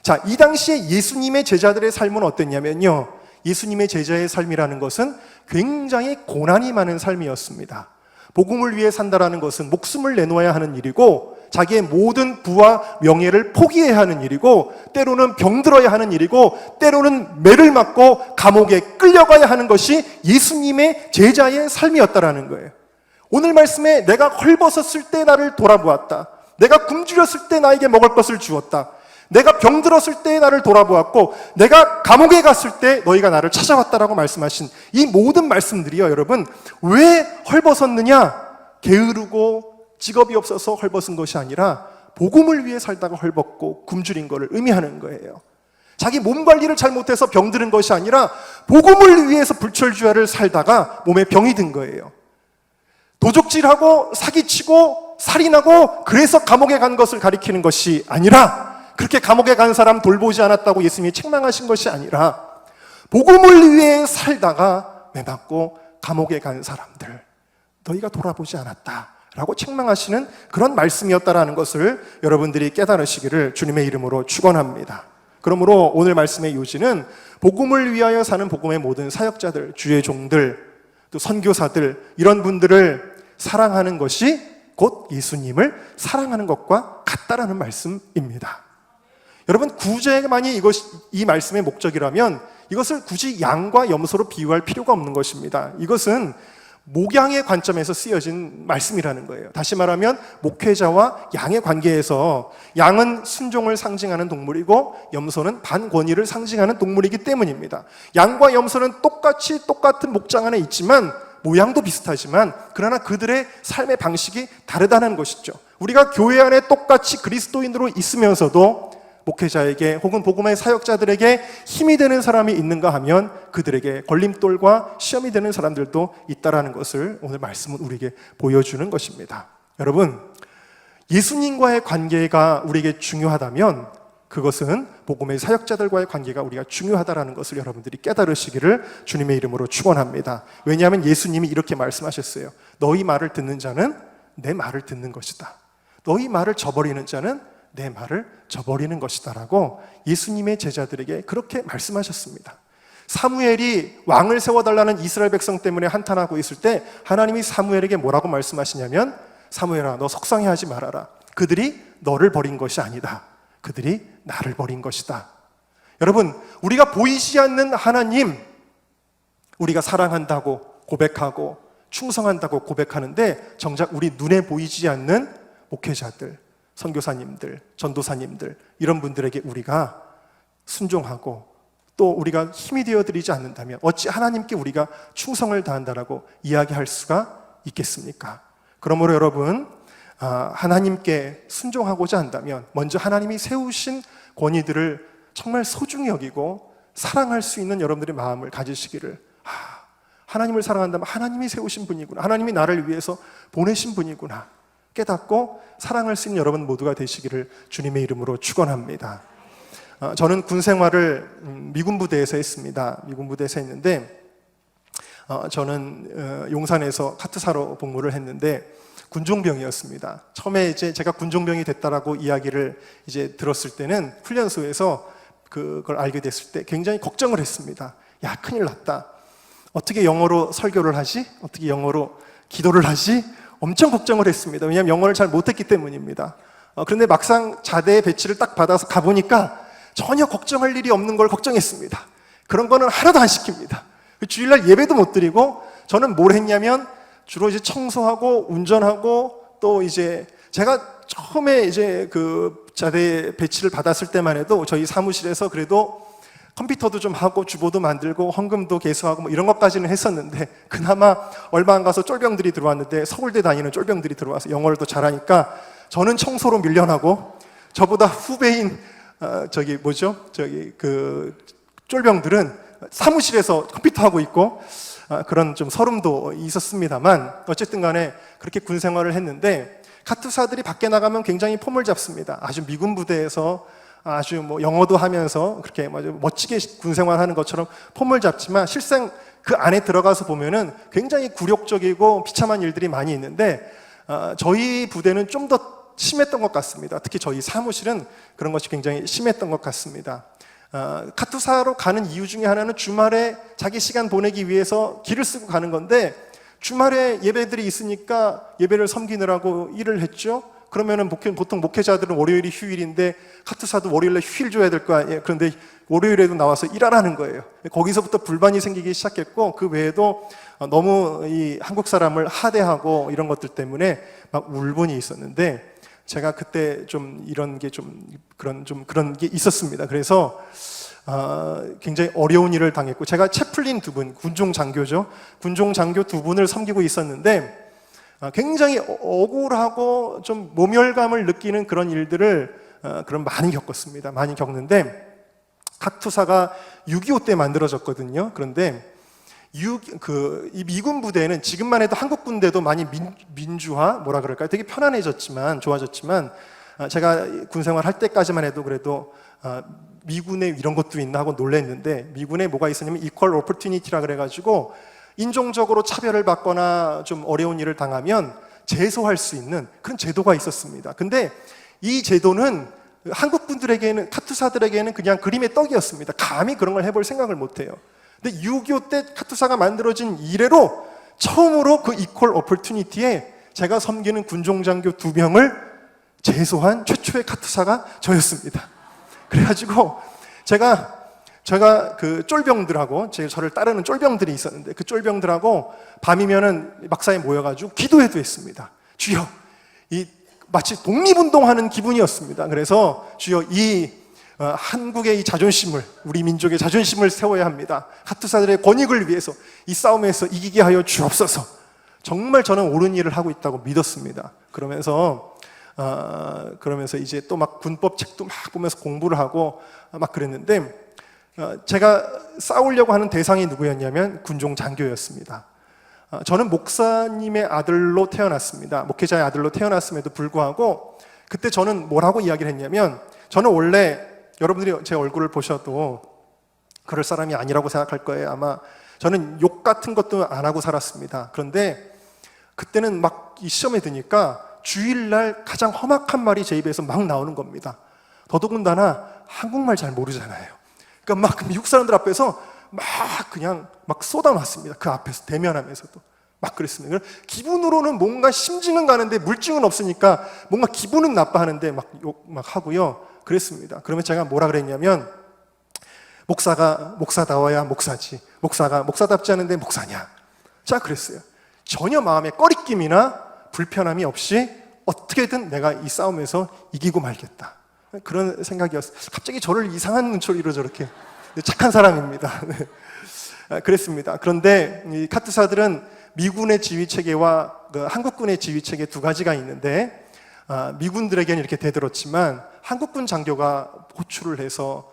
자, 이 당시에 예수님의 제자들의 삶은 어땠냐면요, 예수님의 제자의 삶이라는 것은 굉장히 고난이 많은 삶이었습니다. 복음을 위해 산다라는 것은 목숨을 내놓아야 하는 일이고, 자기의 모든 부와 명예를 포기해야 하는 일이고, 때로는 병들어야 하는 일이고, 때로는 매를 맞고 감옥에 끌려가야 하는 것이 예수님의 제자의 삶이었다라는 거예요. 오늘 말씀에 내가 헐벗었을 때 나를 돌아보았다, 내가 굶주렸을 때 나에게 먹을 것을 주었다, 내가 병들었을 때 나를 돌아보았고 내가 감옥에 갔을 때 너희가 나를 찾아왔다라고 말씀하신 이 모든 말씀들이요, 여러분, 왜 헐벗었느냐? 게으르고 직업이 없어서 헐벗은 것이 아니라 복음을 위해 살다가 헐벗고 굶주린 것을 의미하는 거예요. 자기 몸 관리를 잘못해서 병드는 것이 아니라 복음을 위해서 불철주야를 살다가 몸에 병이 든 거예요. 도적질하고 사기치고 살인하고 그래서 감옥에 간 것을 가리키는 것이 아니라, 그렇게 감옥에 간 사람 돌보지 않았다고 예수님이 책망하신 것이 아니라 복음을 위해 살다가 매맞고 감옥에 간 사람들 너희가 돌아보지 않았다라고 책망하시는 그런 말씀이었다라는 것을 여러분들이 깨달으시기를 주님의 이름으로 축원합니다. 그러므로 오늘 말씀의 요지는 복음을 위하여 사는 복음의 모든 사역자들, 주의 종들, 또 선교사들, 이런 분들을 사랑하는 것이 곧 예수님을 사랑하는 것과 같다라는 말씀입니다. 여러분, 구제만이 이 말씀의 목적이라면 이것을 굳이 양과 염소로 비유할 필요가 없는 것입니다. 이것은 목양의 관점에서 쓰여진 말씀이라는 거예요. 다시 말하면 목회자와 양의 관계에서 양은 순종을 상징하는 동물이고 염소는 반권위를 상징하는 동물이기 때문입니다. 양과 염소는 똑같은 목장 안에 있지만 모양도 비슷하지만 그러나 그들의 삶의 방식이 다르다는 것이죠. 우리가 교회 안에 똑같이 그리스도인으로 있으면서도 목회자에게 혹은 복음의 사역자들에게 힘이 되는 사람이 있는가 하면 그들에게 걸림돌과 시험이 되는 사람들도 있다라는 것을 오늘 말씀은 우리에게 보여주는 것입니다. 여러분, 예수님과의 관계가 우리에게 중요하다면 그것은 복음의 사역자들과의 관계가 우리가 중요하다라는 것을 여러분들이 깨달으시기를 주님의 이름으로 축원합니다. 왜냐하면 예수님이 이렇게 말씀하셨어요. 너희 말을 듣는 자는 내 말을 듣는 것이다. 너희 말을 저버리는 자는 내 말을 저버리는 것이다 라고 예수님의 제자들에게 그렇게 말씀하셨습니다. 사무엘이 왕을 세워달라는 이스라엘 백성 때문에 한탄하고 있을 때 하나님이 사무엘에게 뭐라고 말씀하시냐면, 사무엘아, 너 속상해하지 말아라. 그들이 너를 버린 것이 아니다. 그들이 나를 버린 것이다. 여러분, 우리가 보이지 않는 하나님, 우리가 사랑한다고 고백하고 충성한다고 고백하는데 정작 우리 눈에 보이지 않는 목회자들, 선교사님들, 전도사님들, 이런 분들에게 우리가 순종하고 또 우리가 힘이 되어드리지 않는다면 어찌 하나님께 우리가 충성을 다한다라고 이야기할 수가 있겠습니까? 그러므로 여러분, 하나님께 순종하고자 한다면 먼저 하나님이 세우신 권위들을 정말 소중히 여기고 사랑할 수 있는 여러분들의 마음을 가지시기를, 하나님을 사랑한다면 하나님이 세우신 분이구나, 하나님이 나를 위해서 보내신 분이구나 깨닫고 사랑할 수 있는 여러분 모두가 되시기를 주님의 이름으로 축원합니다. 저는 군 생활을 미군 부대에서 했습니다. 미군 부대에서 했는데 저는 용산에서 카투사로 복무를 했는데 군종병이었습니다. 처음에 이제 제가 군종병이 됐다라고 이야기를 이제 들었을 때는 훈련소에서 그걸 알게 됐을 때 굉장히 걱정을 했습니다. 야, 큰일 났다. 어떻게 영어로 설교를 하지? 어떻게 영어로 기도를 하지? 엄청 걱정을 했습니다. 왜냐하면 영어를 잘 못했기 때문입니다. 그런데 막상 자대의 배치를 딱 받아서 가보니까 전혀 걱정할 일이 없는 걸 걱정했습니다. 그런 거는 하나도 안 시킵니다. 주일날 예배도 못 드리고 저는 뭘 했냐면 주로 이제 청소하고 운전하고 또 이제 제가 처음에 이제 그 자대 배치를 받았을 때만 해도 저희 사무실에서 그래도 컴퓨터도 좀 하고 주보도 만들고 헌금도 개수하고 뭐 이런 것까지는 했었는데 그나마 얼마 안 가서 쫄병들이 들어왔는데 서울대 다니는 쫄병들이 들어와서 영어를 또 잘하니까 저는 청소로 밀려나고 저보다 후배인 그 쫄병들은 사무실에서 컴퓨터 하고 있고 그런 좀 서름도 있었습니다만 어쨌든 간에 그렇게 군 생활을 했는데 카투사들이 밖에 나가면 굉장히 폼을 잡습니다. 아주 미군 부대에서 아주 뭐 영어도 하면서 그렇게 멋지게 군 생활하는 것처럼 폼을 잡지만 실상 그 안에 들어가서 보면은 굉장히 굴욕적이고 비참한 일들이 많이 있는데 저희 부대는 좀 더 심했던 것 같습니다. 특히 저희 사무실은 그런 것이 굉장히 심했던 것 같습니다. 카투사로 가는 이유 중에 하나는 주말에 자기 시간 보내기 위해서 길을 쓰고 가는 건데 주말에 예배들이 있으니까 예배를 섬기느라고 일을 했죠. 그러면은 보통 목회자들은 월요일이 휴일인데 카투사도 월요일에 휴일 줘야 될 거 아니에요. 그런데 월요일에도 나와서 일하라는 거예요. 거기서부터 불만이 생기기 시작했고 그 외에도 너무 이 한국 사람을 하대하고 이런 것들 때문에 막 울분이 있었는데 제가 그때 좀 이런 게 좀 그런 게 있었습니다. 그래서 굉장히 어려운 일을 당했고, 제가 채플린 두 분, 군종 장교죠. 군종 장교 두 분을 섬기고 있었는데 굉장히 억울하고 좀 모멸감을 느끼는 그런 일들을 많이 겪었습니다. 많이 겪는데, 각 투사가 6.25 때 만들어졌거든요. 그런데 이 미군 부대는 지금만 해도 한국 군대도 많이 민주화, 뭐라 그럴까요? 되게 편안해졌지만, 좋아졌지만, 제가 군 생활 할 때까지만 해도 그래도 미군에 이런 것도 있나 하고 놀랐는데, 미군에 뭐가 있었냐면 이퀄 오퍼튜니티라 그래가지고 인종적으로 차별을 받거나 좀 어려운 일을 당하면 제소할 수 있는 그런 제도가 있었습니다. 근데 이 제도는 한국 분들에게는, 카투사들에게는 그냥 그림의 떡이었습니다. 감히 그런 걸 해볼 생각을 못해요. 근데 6.25 때 카투사가 만들어진 이래로 처음으로 그 이퀄 오퍼튜니티에 제가 섬기는 군종장교 2명을 제소한 최초의 카투사가 저였습니다. 그래가지고 제가 그 쫄병들하고, 저를 따르는 쫄병들이 있었는데, 그 쫄병들하고 밤이면은 막사에 모여가지고 기도회도 했습니다. 주여, 마치 독립운동하는 기분이었습니다. 그래서 주여, 한국의 이 자존심을, 우리 민족의 자존심을 세워야 합니다. 카투사들의 권익을 위해서 이 싸움에서 이기게 하여 주옵소서. 정말 저는 옳은 일을 하고 있다고 믿었습니다. 그러면서 이제 또 막 군법 책도 막 보면서 공부를 하고 막 그랬는데, 제가 싸우려고 하는 대상이 누구였냐면 군종 장교였습니다. 저는 목사님의 아들로 태어났습니다. 목회자의 아들로 태어났음에도 불구하고 그때 저는 뭐라고 이야기를 했냐면, 저는 원래 여러분들이 제 얼굴을 보셔도 그럴 사람이 아니라고 생각할 거예요. 아마 저는 욕 같은 것도 안 하고 살았습니다. 그런데 그때는 막 이 시험에 드니까 주일날 가장 험악한 말이 제 입에서 막 나오는 겁니다. 더더군다나 한국말 잘 모르잖아요. 그러니까 막 미국 사람들 앞에서 막 그냥 막 쏟아놨습니다. 그 앞에서 대면하면서도 막 그랬습니다. 기분으로는 뭔가 심증은 가는데 물증은 없으니까 뭔가 기분은 나빠하는데 막 욕 막 하고요. 그랬습니다. 그러면 제가 뭐라 그랬냐면, 목사가 목사다워야 목사지, 목사가 목사답지 않은데 목사냐. 자, 그랬어요. 전혀 마음에 꺼리낌이나 불편함이 없이 어떻게든 내가 이 싸움에서 이기고 말겠다, 그런 생각이었어요. 갑자기 저를 이상한 눈초리로 저렇게, 착한 사람입니다. 그랬습니다. 그런데 이 카투사들은 미군의 지휘체계와 한국군의 지휘체계 두 가지가 있는데, 미군들에게는 이렇게 대들었지만 한국군 장교가 호출을 해서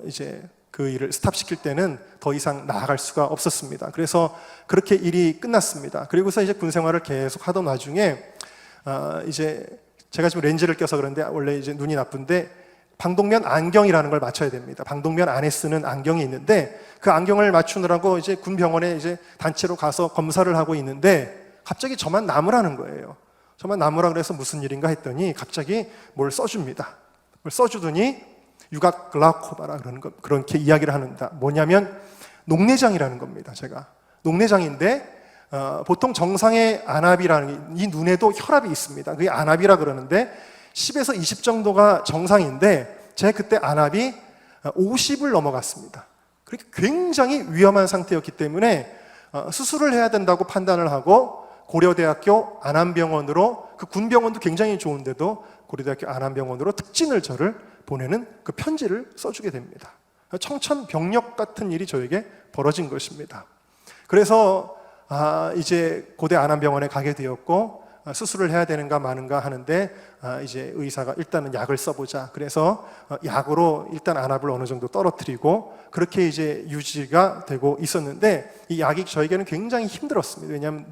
이제 그 일을 스탑시킬 때는 더 이상 나아갈 수가 없었습니다. 그래서 그렇게 일이 끝났습니다. 그리고서 이제 군 생활을 계속 하던 와중에 이제 제가 지금 렌즈를 껴서 그런데 원래 이제 눈이 나쁜데 방독면 안경이라는 걸 맞춰야 됩니다. 방독면 안에 쓰는 안경이 있는데, 그 안경을 맞추느라고 이제 군 병원에 이제 단체로 가서 검사를 하고 있는데 갑자기 저만 남으라는 거예요. 저만 남으라 그래서 무슨 일인가 했더니 갑자기 뭘 써줍니다. 뭘 써주더니 유각 글라코마라 그렇게 이야기를 하는다. 뭐냐면 녹내장이라는 겁니다. 제가 녹내장인데, 보통 정상의 안압이라는, 이 눈에도 혈압이 있습니다. 그게 안압이라 그러는데 10에서 20 정도가 정상인데 제 그때 안압이 50을 넘어갔습니다. 그렇게 굉장히 위험한 상태였기 때문에 수술을 해야 된다고 판단을 하고 고려대학교 안암병원으로, 그 군병원도 굉장히 좋은데도 고려대학교 안암병원으로 특진을 저를 보내는 그 편지를 써주게 됩니다. 청천벽력 같은 일이 저에게 벌어진 것입니다. 그래서 이제 고대 안암병원에 가게 되었고, 수술을 해야 되는가 마는가 하는데 이제 의사가 일단은 약을 써보자. 그래서 약으로 일단 안압을 어느 정도 떨어뜨리고 그렇게 이제 유지가 되고 있었는데, 이 약이 저에게는 굉장히 힘들었습니다. 왜냐하면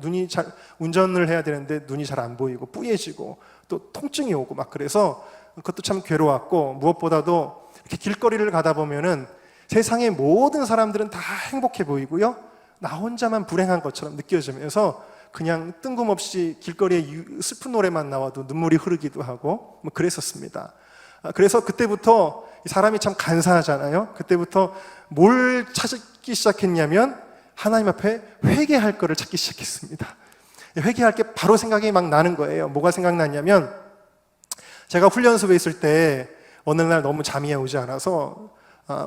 운전을 해야 되는데 눈이 잘 안 보이고 뿌얘지고 또 통증이 오고 막, 그래서 그것도 참 괴로웠고, 무엇보다도 이렇게 길거리를 가다 보면은 세상의 모든 사람들은 다 행복해 보이고요, 나 혼자만 불행한 것처럼 느껴지면서 그냥 뜬금없이 길거리에 슬픈 노래만 나와도 눈물이 흐르기도 하고 뭐 그랬었습니다. 그래서 그때부터 사람이 참 간사하잖아요. 그때부터 뭘 찾기 시작했냐면 하나님 앞에 회개할 거를 찾기 시작했습니다. 회개할 게 바로 생각이 막 나는 거예요. 뭐가 생각났냐면, 제가 훈련소에 있을 때 어느 날 너무 잠이 오지 않아서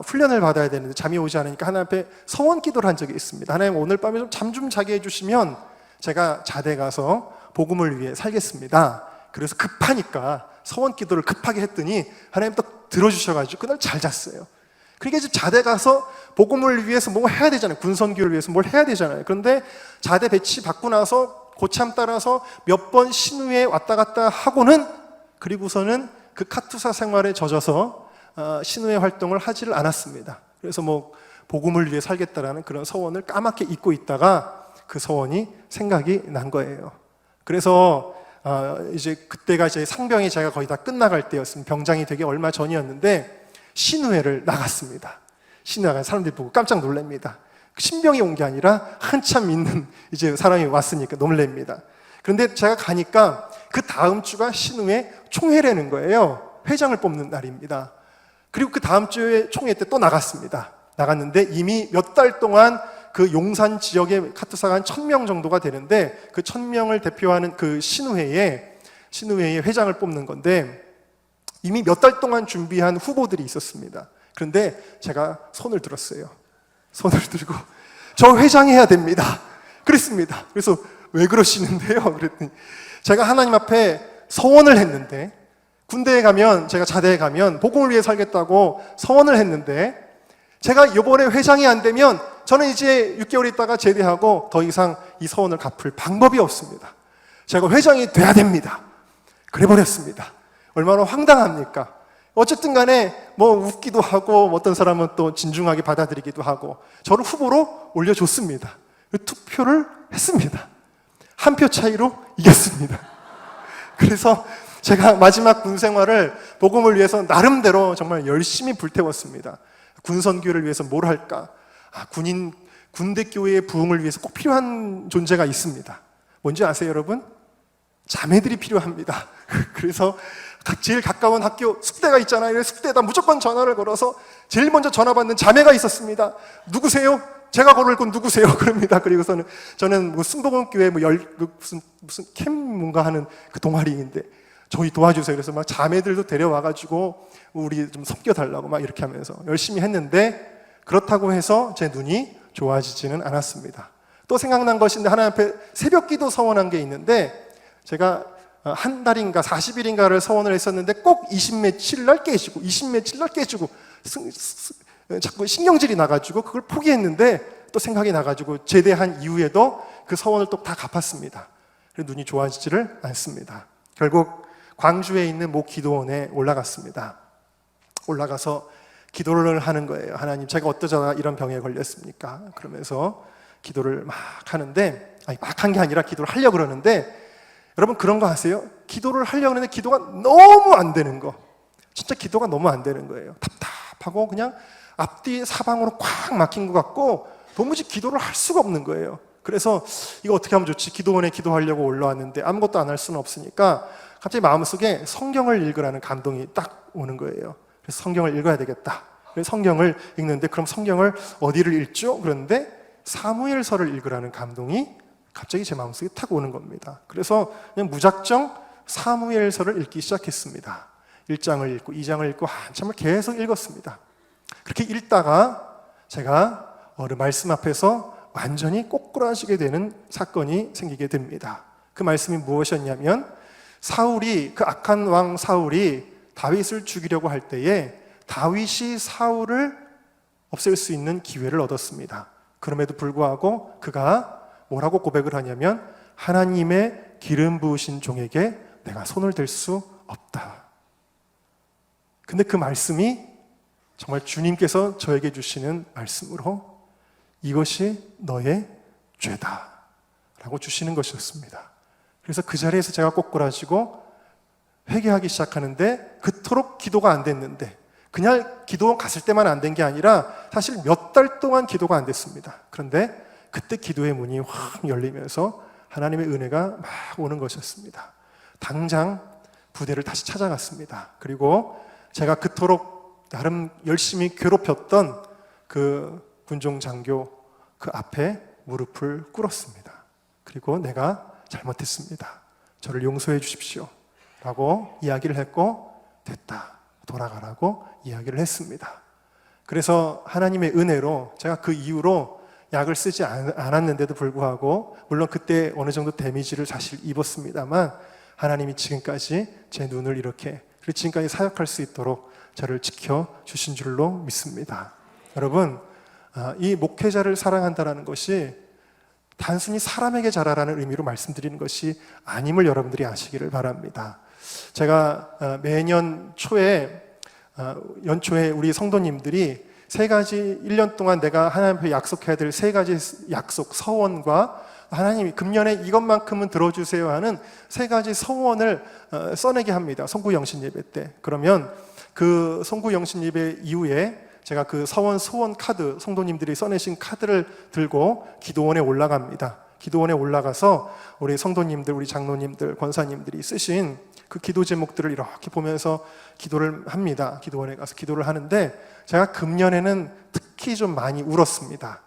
훈련을 받아야 되는데 잠이 오지 않으니까 하나님 앞에 서원 기도를 한 적이 있습니다. 하나님, 오늘 밤에 좀 잠 좀 자게 해주시면 제가 자대 가서 복음을 위해 살겠습니다. 그래서 급하니까 서원 기도를 급하게 했더니 하나님 또 들어주셔가지고 그날 잘 잤어요. 그러니까 이제 자대 가서 복음을 위해서 뭐 해야 되잖아요. 군선교를 위해서 뭘 해야 되잖아요. 그런데 자대 배치 받고 나서 고참 따라서 몇 번 신우에 왔다 갔다 하고는, 그리고서는 그 카투사 생활에 젖어서 신우회 활동을 하지를 않았습니다. 그래서 뭐 복음을 위해 살겠다라는 그런 서원을 까맣게 잊고 있다가 그 서원이 생각이 난 거예요. 그래서 이제 그때가 이제 상병이 제가 거의 다 끝나갈 때였습니다. 병장이 되기 얼마 전이었는데 신우회를 나갔습니다. 신우회 나간 사람들이 보고 깜짝 놀랍니다. 신병이 온 게 아니라 한참 있는 이제 사람이 왔으니까 놀랍니다. 그런데 제가 가니까 그 다음 주가 신우회 총회라는 거예요. 회장을 뽑는 날입니다. 그리고 그 다음 주에 총회 때 또 나갔습니다. 나갔는데 이미 몇 달 동안 그 용산 지역의 카투사가 한 1000명 정도가 되는데 그 1000명을 대표하는 그 신우회의 회장을 뽑는 건데 이미 몇 달 동안 준비한 후보들이 있었습니다. 그런데 제가 손을 들었어요. 손을 들고 저 회장해야 됩니다. 그랬습니다. 그래서 왜 그러시는데요? 그랬더니 제가 하나님 앞에 서원을 했는데, 군대에 가면, 제가 자대에 가면 복음을 위해 살겠다고 서원을 했는데 제가 이번에 회장이 안 되면 저는 이제 6개월 있다가 제대하고 더 이상 이 서원을 갚을 방법이 없습니다. 제가 회장이 돼야 됩니다. 그래 버렸습니다. 얼마나 황당합니까? 어쨌든 간에 뭐 웃기도 하고 어떤 사람은 또 진중하게 받아들이기도 하고 저를 후보로 올려줬습니다. 투표를 했습니다. 한 표 차이로 이겼습니다. 그래서 제가 마지막 군 생활을 복음을 위해서 나름대로 정말 열심히 불태웠습니다. 군선교를 위해서 뭘 할까? 군대교회의 부흥을 위해서 꼭 필요한 존재가 있습니다. 뭔지 아세요, 여러분? 자매들이 필요합니다. 그래서 제일 가까운 학교 숙대가 있잖아요. 숙대에다 무조건 전화를 걸어서 제일 먼저 전화 받는 자매가 있었습니다. 누구세요? 제가 걸을 건 누구세요? 그럽니다. 그리고서는 저는 뭐 순복음교회 무슨 캠 뭔가 하는 그 동아리인데 저희 도와주세요. 그래서 막 자매들도 데려와가지고 우리 좀 섬겨달라고 막 이렇게 하면서 열심히 했는데 그렇다고 해서 제 눈이 좋아지지는 않았습니다. 또 생각난 것인데 하나님 앞에 새벽기도 서원한 게 있는데 제가 한 달인가 40일인가를 서원을 했었는데 꼭 20며칠 날 깨지고 20며칠 날 깨지고 자꾸 신경질이 나가지고 그걸 포기했는데 또 생각이 나가지고 제대한 이후에도 그 서원을 또 다 갚았습니다. 그래서 눈이 좋아지지를 않습니다. 결국 광주에 있는 모 기도원에 올라갔습니다. 올라가서 기도를 하는 거예요. 하나님, 제가 어떠자 이런 병에 걸렸습니까? 그러면서 기도를 막 하는데, 막 한 게 아니라 기도를 하려고 그러는데, 여러분 그런 거 아세요? 기도를 하려고 하는데 기도가 너무 안 되는 거. 진짜 기도가 너무 안 되는 거예요. 답답하고 그냥 앞뒤 사방으로 꽉 막힌 것 같고 도무지 기도를 할 수가 없는 거예요. 그래서 이거 어떻게 하면 좋지? 기도원에 기도하려고 올라왔는데 아무것도 안 할 수는 없으니까 갑자기 마음속에 성경을 읽으라는 감동이 딱 오는 거예요. 그래서 성경을 읽어야 되겠다. 그래서 성경을 읽는데 그럼 성경을 어디를 읽죠? 그런데 사무엘서를 읽으라는 감동이 갑자기 제 마음속에 탁 오는 겁니다. 그래서 그냥 무작정 사무엘서를 읽기 시작했습니다. 1장을 읽고 2장을 읽고 한참을 계속 읽었습니다. 그렇게 읽다가 제가 말씀 앞에서 완전히 꼬꾸라지게 되는 사건이 생기게 됩니다. 그 말씀이 무엇이었냐면 사울이, 그 악한 왕 사울이 다윗을 죽이려고 할 때에 다윗이 사울을 없앨 수 있는 기회를 얻었습니다. 그럼에도 불구하고 그가 뭐라고 고백을 하냐면 하나님의 기름 부으신 종에게 내가 손을 댈 수 없다. 근데 그 말씀이 정말 주님께서 저에게 주시는 말씀으로 이것이 너의 죄다 라고 주시는 것이었습니다. 그래서 그 자리에서 제가 꼬꾸라지고 회개하기 시작하는데 그토록 기도가 안 됐는데 그냥 기도원 갔을 때만 안 된 게 아니라 사실 몇 달 동안 기도가 안 됐습니다. 그런데 그때 기도의 문이 확 열리면서 하나님의 은혜가 막 오는 것이었습니다. 당장 부대를 다시 찾아갔습니다. 그리고 제가 그토록 나름 열심히 괴롭혔던 그 군종 장교 그 앞에 무릎을 꿇었습니다. 그리고 내가 잘못했습니다. 저를 용서해 주십시오. 라고 이야기를 했고 됐다. 돌아가라고 이야기를 했습니다. 그래서 하나님의 은혜로 제가 그 이후로 약을 쓰지 않았는데도 불구하고 물론 그때 어느 정도 데미지를 사실 입었습니다만 하나님이 지금까지 제 눈을 이렇게 그리고 지금까지 사역할 수 있도록 저를 지켜주신 줄로 믿습니다. 여러분, 이 목회자를 사랑한다는 것이 단순히 사람에게 잘하라는 의미로 말씀드리는 것이 아님을 여러분들이 아시기를 바랍니다. 제가 매년 초에 연초에 우리 성도님들이 세 가지 1년 동안 내가 하나님 앞에 약속해야 될 세 가지 약속, 서원과 하나님이 금년에 이것만큼은 들어주세요 하는 세 가지 서원을 써내게 합니다. 송구영신 예배 때. 그러면 그 송구영신 예배 이후에 제가 그 서원, 소원 카드, 성도님들이 써내신 카드를 들고 기도원에 올라갑니다. 기도원에 올라가서 우리 성도님들, 우리 장로님들, 권사님들이 쓰신 그 기도 제목들을 이렇게 보면서 기도를 합니다. 기도원에 가서 기도를 하는데 제가 금년에는 특히 좀 많이 울었습니다.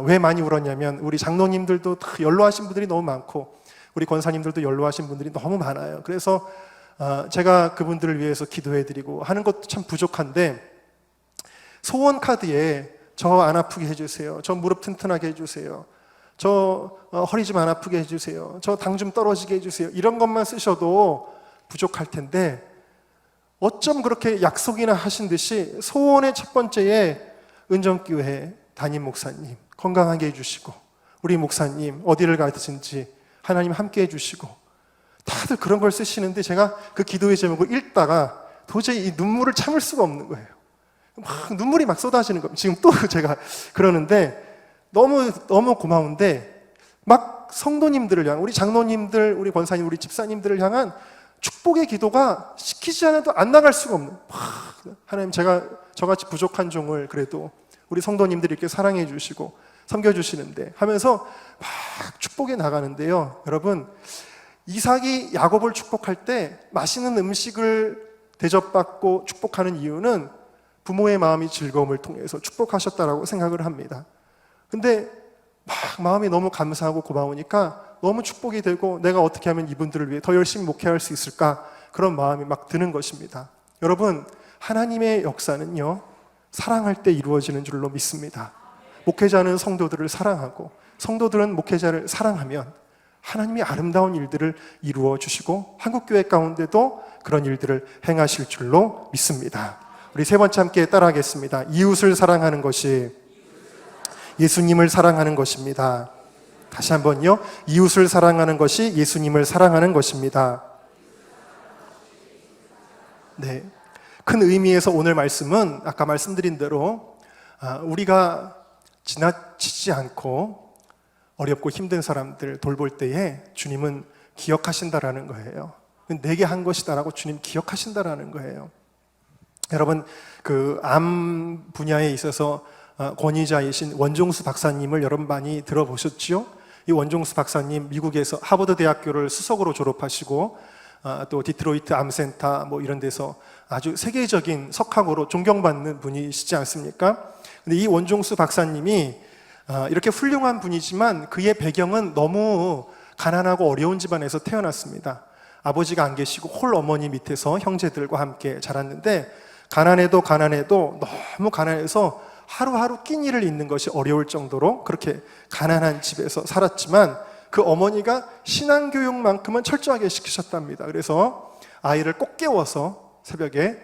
왜 많이 울었냐면 우리 장로님들도 연로하신 분들이 너무 많고 우리 권사님들도 연로하신 분들이 너무 많아요. 그래서 제가 그분들을 위해서 기도해드리고 하는 것도 참 부족한데 소원 카드에 저 안 아프게 해주세요. 저 무릎 튼튼하게 해주세요. 저 허리 좀 안 아프게 해주세요. 저 당 좀 떨어지게 해주세요. 이런 것만 쓰셔도 부족할 텐데 어쩜 그렇게 약속이나 하신 듯이 소원의 첫 번째에 은정교회 담임 목사님 건강하게 해주시고 우리 목사님 어디를 가든지 하나님 함께 해주시고 다들 그런 걸 쓰시는데 제가 그 기도의 제목을 읽다가 도저히 이 눈물을 참을 수가 없는 거예요. 막 눈물이 막 쏟아지는 겁니다. 지금 또 제가 그러는데 너무 고마운데 막 성도님들을 향한 우리 장로님들, 우리 권사님, 우리 집사님들을 향한 축복의 기도가 시키지 않아도 안 나갈 수가 없는 하나님 제가 저같이 부족한 종을 그래도 우리 성도님들이 이렇게 사랑해 주시고 섬겨주시는데 하면서 막 축복이 나가는데요. 여러분 이삭이 야곱을 축복할 때 맛있는 음식을 대접받고 축복하는 이유는 부모의 마음이 즐거움을 통해서 축복하셨다라고 생각을 합니다. 근데 막 마음이 너무 감사하고 고마우니까 너무 축복이 되고 내가 어떻게 하면 이분들을 위해 더 열심히 목회할 수 있을까 그런 마음이 막 드는 것입니다. 여러분 하나님의 역사는요 사랑할 때 이루어지는 줄로 믿습니다. 목회자는 성도들을 사랑하고 성도들은 목회자를 사랑하면 하나님이 아름다운 일들을 이루어 주시고 한국교회 가운데도 그런 일들을 행하실 줄로 믿습니다. 우리 세 번째 함께 따라하겠습니다. 이웃을 사랑하는 것이 예수님을 사랑하는 것입니다. 다시 한번요. 이웃을 사랑하는 것이 예수님을 사랑하는 것입니다. 네, 큰 의미에서 오늘 말씀은 아까 말씀드린 대로 우리가 지나치지 않고 어렵고 힘든 사람들 돌볼 때에 주님은 기억하신다라는 거예요. 내게 한 것이다라고 주님 기억하신다라는 거예요. 여러분 그 암 분야에 있어서 권위자이신 원종수 박사님을 여러분 많이 들어보셨죠? 이 원종수 박사님 미국에서 하버드 대학교를 수석으로 졸업하시고 또 디트로이트 암센터 뭐 이런 데서 아주 세계적인 석학으로 존경받는 분이시지 않습니까? 근데 이 원종수 박사님이 이렇게 훌륭한 분이지만 그의 배경은 너무 가난하고 어려운 집안에서 태어났습니다. 아버지가 안 계시고 홀 어머니 밑에서 형제들과 함께 자랐는데 가난해도 너무 가난해서 하루하루 끼니를 잇는 것이 어려울 정도로 그렇게 가난한 집에서 살았지만 그 어머니가 신앙교육만큼은 철저하게 시키셨답니다. 그래서 아이를 꼭 깨워서 새벽에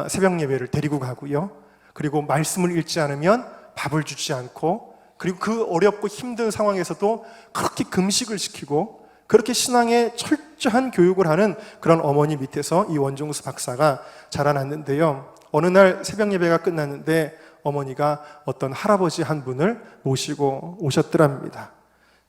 새벽 예배를 데리고 가고요. 그리고 말씀을 읽지 않으면 밥을 주지 않고 그리고 그 어렵고 힘든 상황에서도 그렇게 금식을 시키고 그렇게 신앙에 철저한 교육을 하는 그런 어머니 밑에서 이 원종수 박사가 자라났는데요. 어느 날 새벽 예배가 끝났는데 어머니가 어떤 할아버지 한 분을 모시고 오셨더랍니다.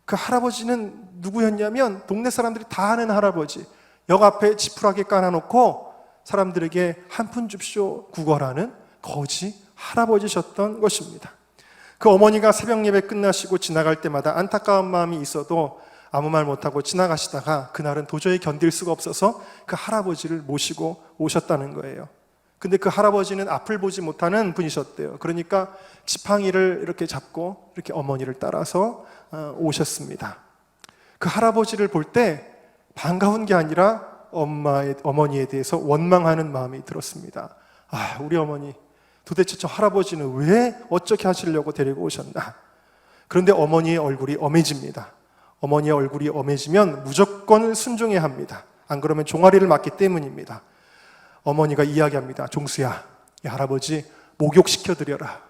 그 할아버지는 누구였냐면 동네 사람들이 다 아는 할아버지, 역 앞에 지푸라기 깔아놓고 사람들에게 한 푼 줍쇼 구걸하는 거지 할아버지셨던 것입니다. 그 어머니가 새벽 예배 끝나시고 지나갈 때마다 안타까운 마음이 있어도 아무 말 못하고 지나가시다가 그날은 도저히 견딜 수가 없어서 그 할아버지를 모시고 오셨다는 거예요. 근데 그 할아버지는 앞을 보지 못하는 분이셨대요. 그러니까 지팡이를 이렇게 잡고 이렇게 어머니를 따라서 오셨습니다. 그 할아버지를 볼 때 반가운 게 아니라 어머니에 대해서 원망하는 마음이 들었습니다. 우리 어머니 도대체 저 할아버지는 왜 어떻게 하시려고 데리고 오셨나? 그런데 어머니의 얼굴이 엄해집니다. 어머니의 얼굴이 엄해지면 무조건 순종해야 합니다. 안 그러면 종아리를 맞기 때문입니다. 어머니가 이야기합니다. 종수야, 이 할아버지 목욕시켜드려라.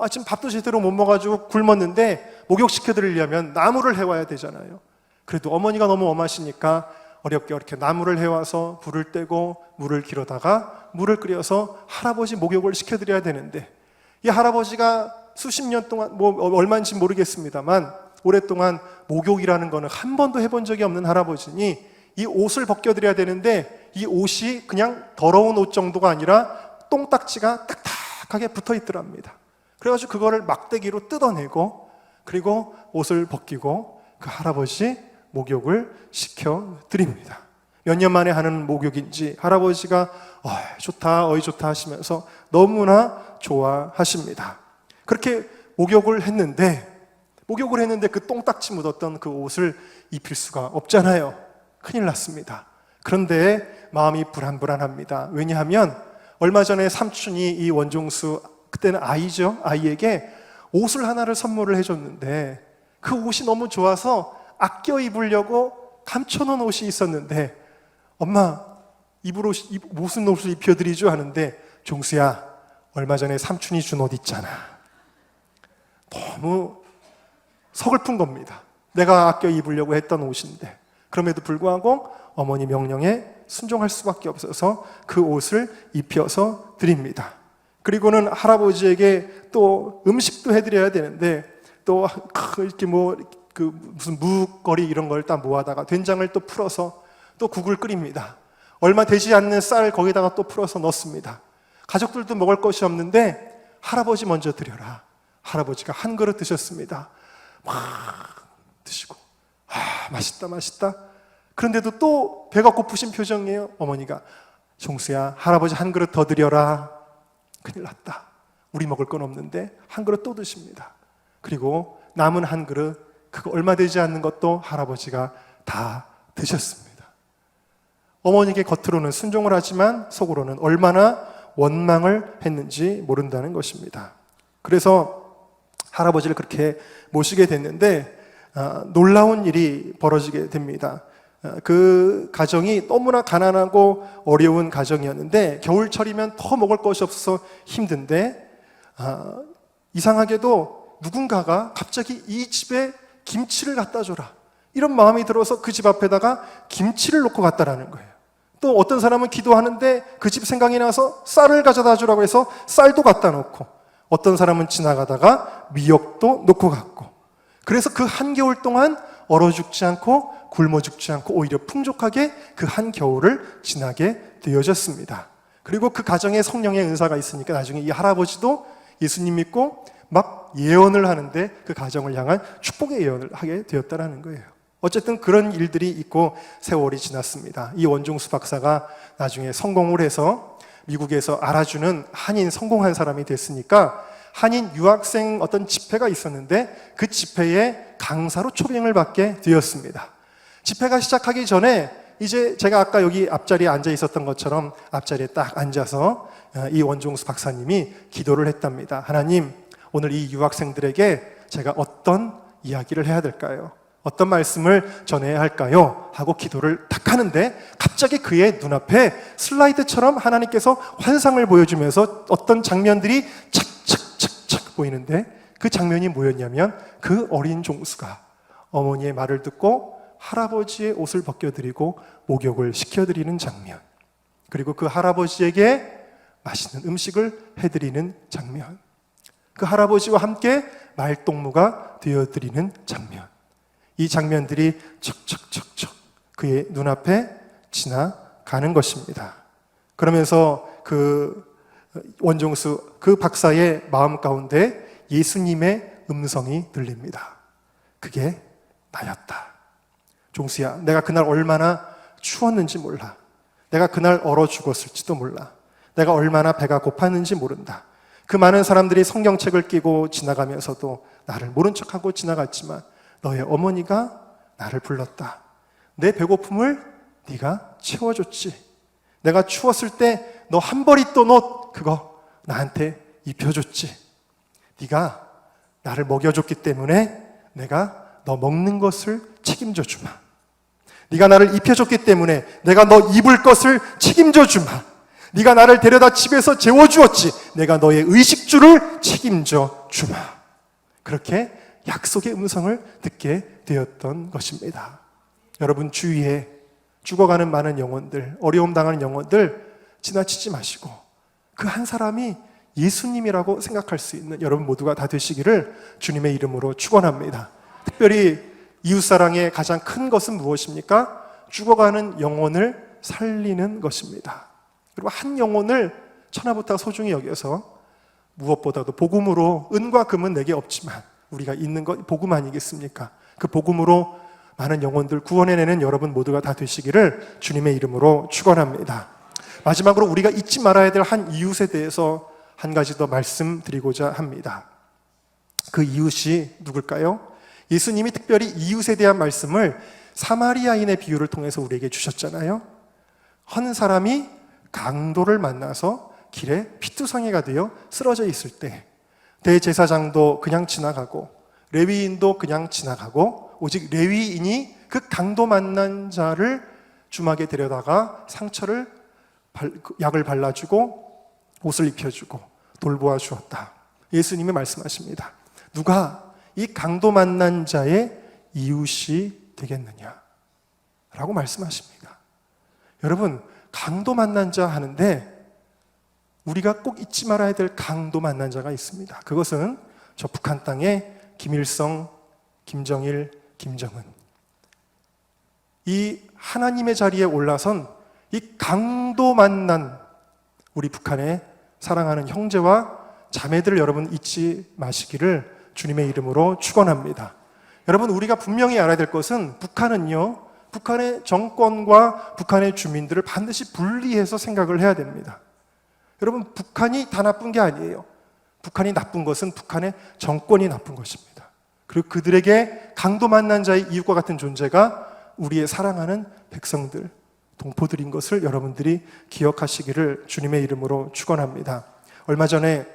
지금 밥도 제대로 못 먹어가지고 굶었는데 목욕시켜드리려면 나무를 해와야 되잖아요. 그래도 어머니가 너무 엄하시니까 어렵게 이렇게 나무를 해와서 불을 떼고 물을 길어다가 물을 끓여서 할아버지 목욕을 시켜드려야 되는데, 이 할아버지가 수십 년 동안 얼마인지 모르겠습니다만 오랫동안 목욕이라는 거는 한 번도 해본 적이 없는 할아버지니 이 옷을 벗겨드려야 되는데 이 옷이 그냥 더러운 옷 정도가 아니라 똥딱지가 딱딱하게 붙어있더랍니다. 그래가지고 그거를 막대기로 뜯어내고 그리고 옷을 벗기고 그 할아버지 목욕을 시켜드립니다. 몇 년 만에 하는 목욕인지 할아버지가 좋다 좋다 하시면서 너무나 좋아하십니다. 그렇게 목욕을 했는데 그 똥딱지 묻었던 그 옷을 입힐 수가 없잖아요. 큰일 났습니다. 그런데 마음이 불안불안합니다. 왜냐하면 얼마 전에 삼촌이 이 원종수, 그때는 아이죠, 아이에게 옷을 하나를 선물을 해줬는데 그 옷이 너무 좋아서 아껴 입으려고 감춰놓은 옷이 있었는데, 엄마 무슨 옷을 입혀드리죠? 하는데, 종수야, 얼마 전에 삼촌이 준 옷 있잖아. 너무 서글픈 겁니다. 내가 아껴 입으려고 했던 옷인데. 그럼에도 불구하고 어머니 명령에 순종할 수밖에 없어서 그 옷을 입혀서 드립니다. 그리고는 할아버지에게 또 음식도 해드려야 되는데 또 이렇게 무슨 묵거리 이런 걸 딱 모아다가 된장을 또 풀어서 또 국을 끓입니다. 얼마 되지 않는 쌀 거기다가 또 풀어서 넣습니다. 가족들도 먹을 것이 없는데 할아버지 먼저 드려라. 할아버지가 한 그릇 드셨습니다. 막 드시고 맛있다. 그런데도 또 배가 고프신 표정이에요. 어머니가, 종수야, 할아버지 한 그릇 더 드려라. 큰일 났다. 우리 먹을 건 없는데 한 그릇 또 드십니다. 그리고 남은 한 그릇, 그거 얼마 되지 않는 것도 할아버지가 다 드셨습니다. 어머니에게 겉으로는 순종을 하지만 속으로는 얼마나 원망을 했는지 모른다는 것입니다. 그래서 할아버지를 그렇게 모시게 됐는데 놀라운 일이 벌어지게 됩니다. 그 가정이 너무나 가난하고 어려운 가정이었는데 겨울철이면 더 먹을 것이 없어서 힘든데 이상하게도 누군가가 갑자기 이 집에 김치를 갖다 줘라, 이런 마음이 들어서 그 집 앞에다가 김치를 놓고 갔다라는 거예요. 또 어떤 사람은 기도하는데 그 집 생각이 나서 쌀을 가져다 주라고 해서 쌀도 갖다 놓고, 어떤 사람은 지나가다가 미역도 놓고 갔고, 그래서 그 한겨울 동안 얼어 죽지 않고 굶어 죽지 않고 오히려 풍족하게 그 한겨울을 지나게 되어졌습니다. 그리고 그 가정에 성령의 은사가 있으니까 나중에 이 할아버지도 예수님 믿고 막 예언을 하는데 그 가정을 향한 축복의 예언을 하게 되었다라는 거예요. 어쨌든 그런 일들이 있고 세월이 지났습니다. 이 원종수 박사가 나중에 성공을 해서 미국에서 알아주는 한인 성공한 사람이 됐으니까 한인 유학생 어떤 집회가 있었는데 그 집회에 강사로 초빙을 받게 되었습니다. 집회가 시작하기 전에 이제 제가 아까 여기 앞자리에 앉아 있었던 것처럼 앞자리에 딱 앉아서 이 원종수 박사님이 기도를 했답니다. 하나님, 오늘 이 유학생들에게 제가 어떤 이야기를 해야 될까요? 어떤 말씀을 전해야 할까요? 하고 기도를 딱 하는데 갑자기 그의 눈앞에 슬라이드처럼 하나님께서 환상을 보여주면서 어떤 장면들이 착착착착 보이는데 그 장면이 뭐였냐면 그 어린 종수가 어머니의 말을 듣고 할아버지의 옷을 벗겨드리고 목욕을 시켜드리는 장면, 그리고 그 할아버지에게 맛있는 음식을 해드리는 장면, 그 할아버지와 함께 말동무가 되어드리는 장면, 이 장면들이 척척척척 그의 눈앞에 지나가는 것입니다. 그러면서 그 원종수, 그 박사의 마음 가운데 예수님의 음성이 들립니다. 그게 나였다. 종수야, 내가 그날 얼마나 추웠는지 몰라. 내가 그날 얼어 죽었을지도 몰라. 내가 얼마나 배가 고팠는지 모른다. 그 많은 사람들이 성경책을 끼고 지나가면서도 나를 모른 척하고 지나갔지만 너의 어머니가 나를 불렀다. 내 배고픔을 네가 채워줬지. 내가 추웠을 때 너 한 벌 입던 옷 그거 나한테 입혀줬지. 네가 나를 먹여줬기 때문에 내가 너 먹는 것을 책임져 주마. 네가 나를 입혀줬기 때문에 내가 너 입을 것을 책임져 주마. 네가 나를 데려다 집에서 재워주었지. 내가 너의 의식주를 책임져 주마. 그렇게 약속의 음성을 듣게 되었던 것입니다. 여러분 주위에 죽어가는 많은 영혼들, 어려움 당하는 영혼들 지나치지 마시고 그 한 사람이 예수님이라고 생각할 수 있는 여러분 모두가 다 되시기를 주님의 이름으로 축원합니다. 특별히 이웃사랑의 가장 큰 것은 무엇입니까? 죽어가는 영혼을 살리는 것입니다. 그리고 한 영혼을 천하보다 소중히 여겨서 무엇보다도 복음으로 은과 금은 내게 없지만 우리가 있는 것 복음 아니겠습니까? 그 복음으로 많은 영혼들 구원해내는 여러분 모두가 다 되시기를 주님의 이름으로 축원합니다. 마지막으로 우리가 잊지 말아야 될 한 이웃에 대해서 한 가지 더 말씀드리고자 합니다. 그 이웃이 누굴까요? 예수님이 특별히 이웃에 대한 말씀을 사마리아인의 비유를 통해서 우리에게 주셨잖아요. 한 사람이 강도를 만나서 길에 피투성이가 되어 쓰러져 있을 때 대제사장도 그냥 지나가고 레위인도 그냥 지나가고 오직 레위인이 그 강도 만난 자를 주막에 데려다가 상처를 약을 발라주고 옷을 입혀주고 돌보아 주었다. 예수님이 말씀하십니다. 누가 이 강도 만난 자의 이웃이 되겠느냐 라고 말씀하십니다. 여러분 강도 만난 자 하는데 우리가 꼭 잊지 말아야 될 강도 만난 자가 있습니다. 그것은 저 북한 땅의 김일성, 김정일, 김정은. 이 하나님의 자리에 올라선 이 강도 만난 우리 북한의 사랑하는 형제와 자매들을 여러분 잊지 마시기를 주님의 이름으로 축원합니다. 여러분 우리가 분명히 알아야 될 것은 북한은요, 북한의 정권과 북한의 주민들을 반드시 분리해서 생각을 해야 됩니다. 여러분 북한이 다 나쁜 게 아니에요. 북한이 나쁜 것은 북한의 정권이 나쁜 것입니다. 그리고 그들에게 강도 만난 자의 이웃과 같은 존재가 우리의 사랑하는 백성들, 동포들인 것을 여러분들이 기억하시기를 주님의 이름으로 축원합니다. 얼마 전에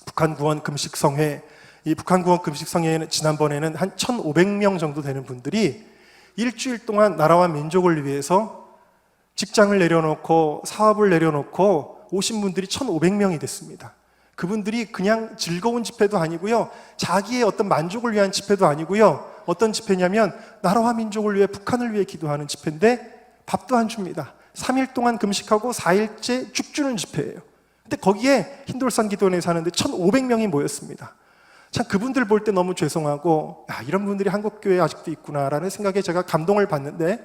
북한 구원 금식성회, 이 북한 구원 금식성회에는 지난번에는 한 1,500명 정도 되는 분들이 일주일 동안 나라와 민족을 위해서 직장을 내려놓고 사업을 내려놓고 오신 분들이 1,500명이 됐습니다. 그분들이 그냥 즐거운 집회도 아니고요, 자기의 어떤 만족을 위한 집회도 아니고요, 어떤 집회냐면 나라와 민족을 위해 북한을 위해 기도하는 집회인데 밥도 안 줍니다. 3일 동안 금식하고 4일째 죽 주는 집회예요. 근데 거기에 흰돌산 기도원에 사는데 1,500명이 모였습니다. 참 그분들 볼 때 너무 죄송하고 이런 분들이 한국교회에 아직도 있구나라는 생각에 제가 감동을 받는데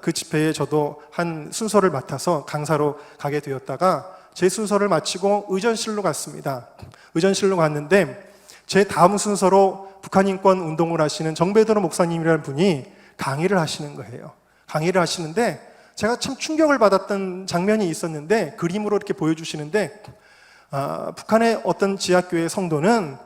그 집회에 저도 한 순서를 맡아서 강사로 가게 되었다가 제 순서를 마치고 의전실로 갔습니다. 의전실로 갔는데 제 다음 순서로 북한인권 운동을 하시는 정배도로 목사님이라는 분이 강의를 하시는 거예요. 강의를 하시는데 제가 참 충격을 받았던 장면이 있었는데 그림으로 이렇게 보여주시는데 북한의 어떤 지하교회 성도는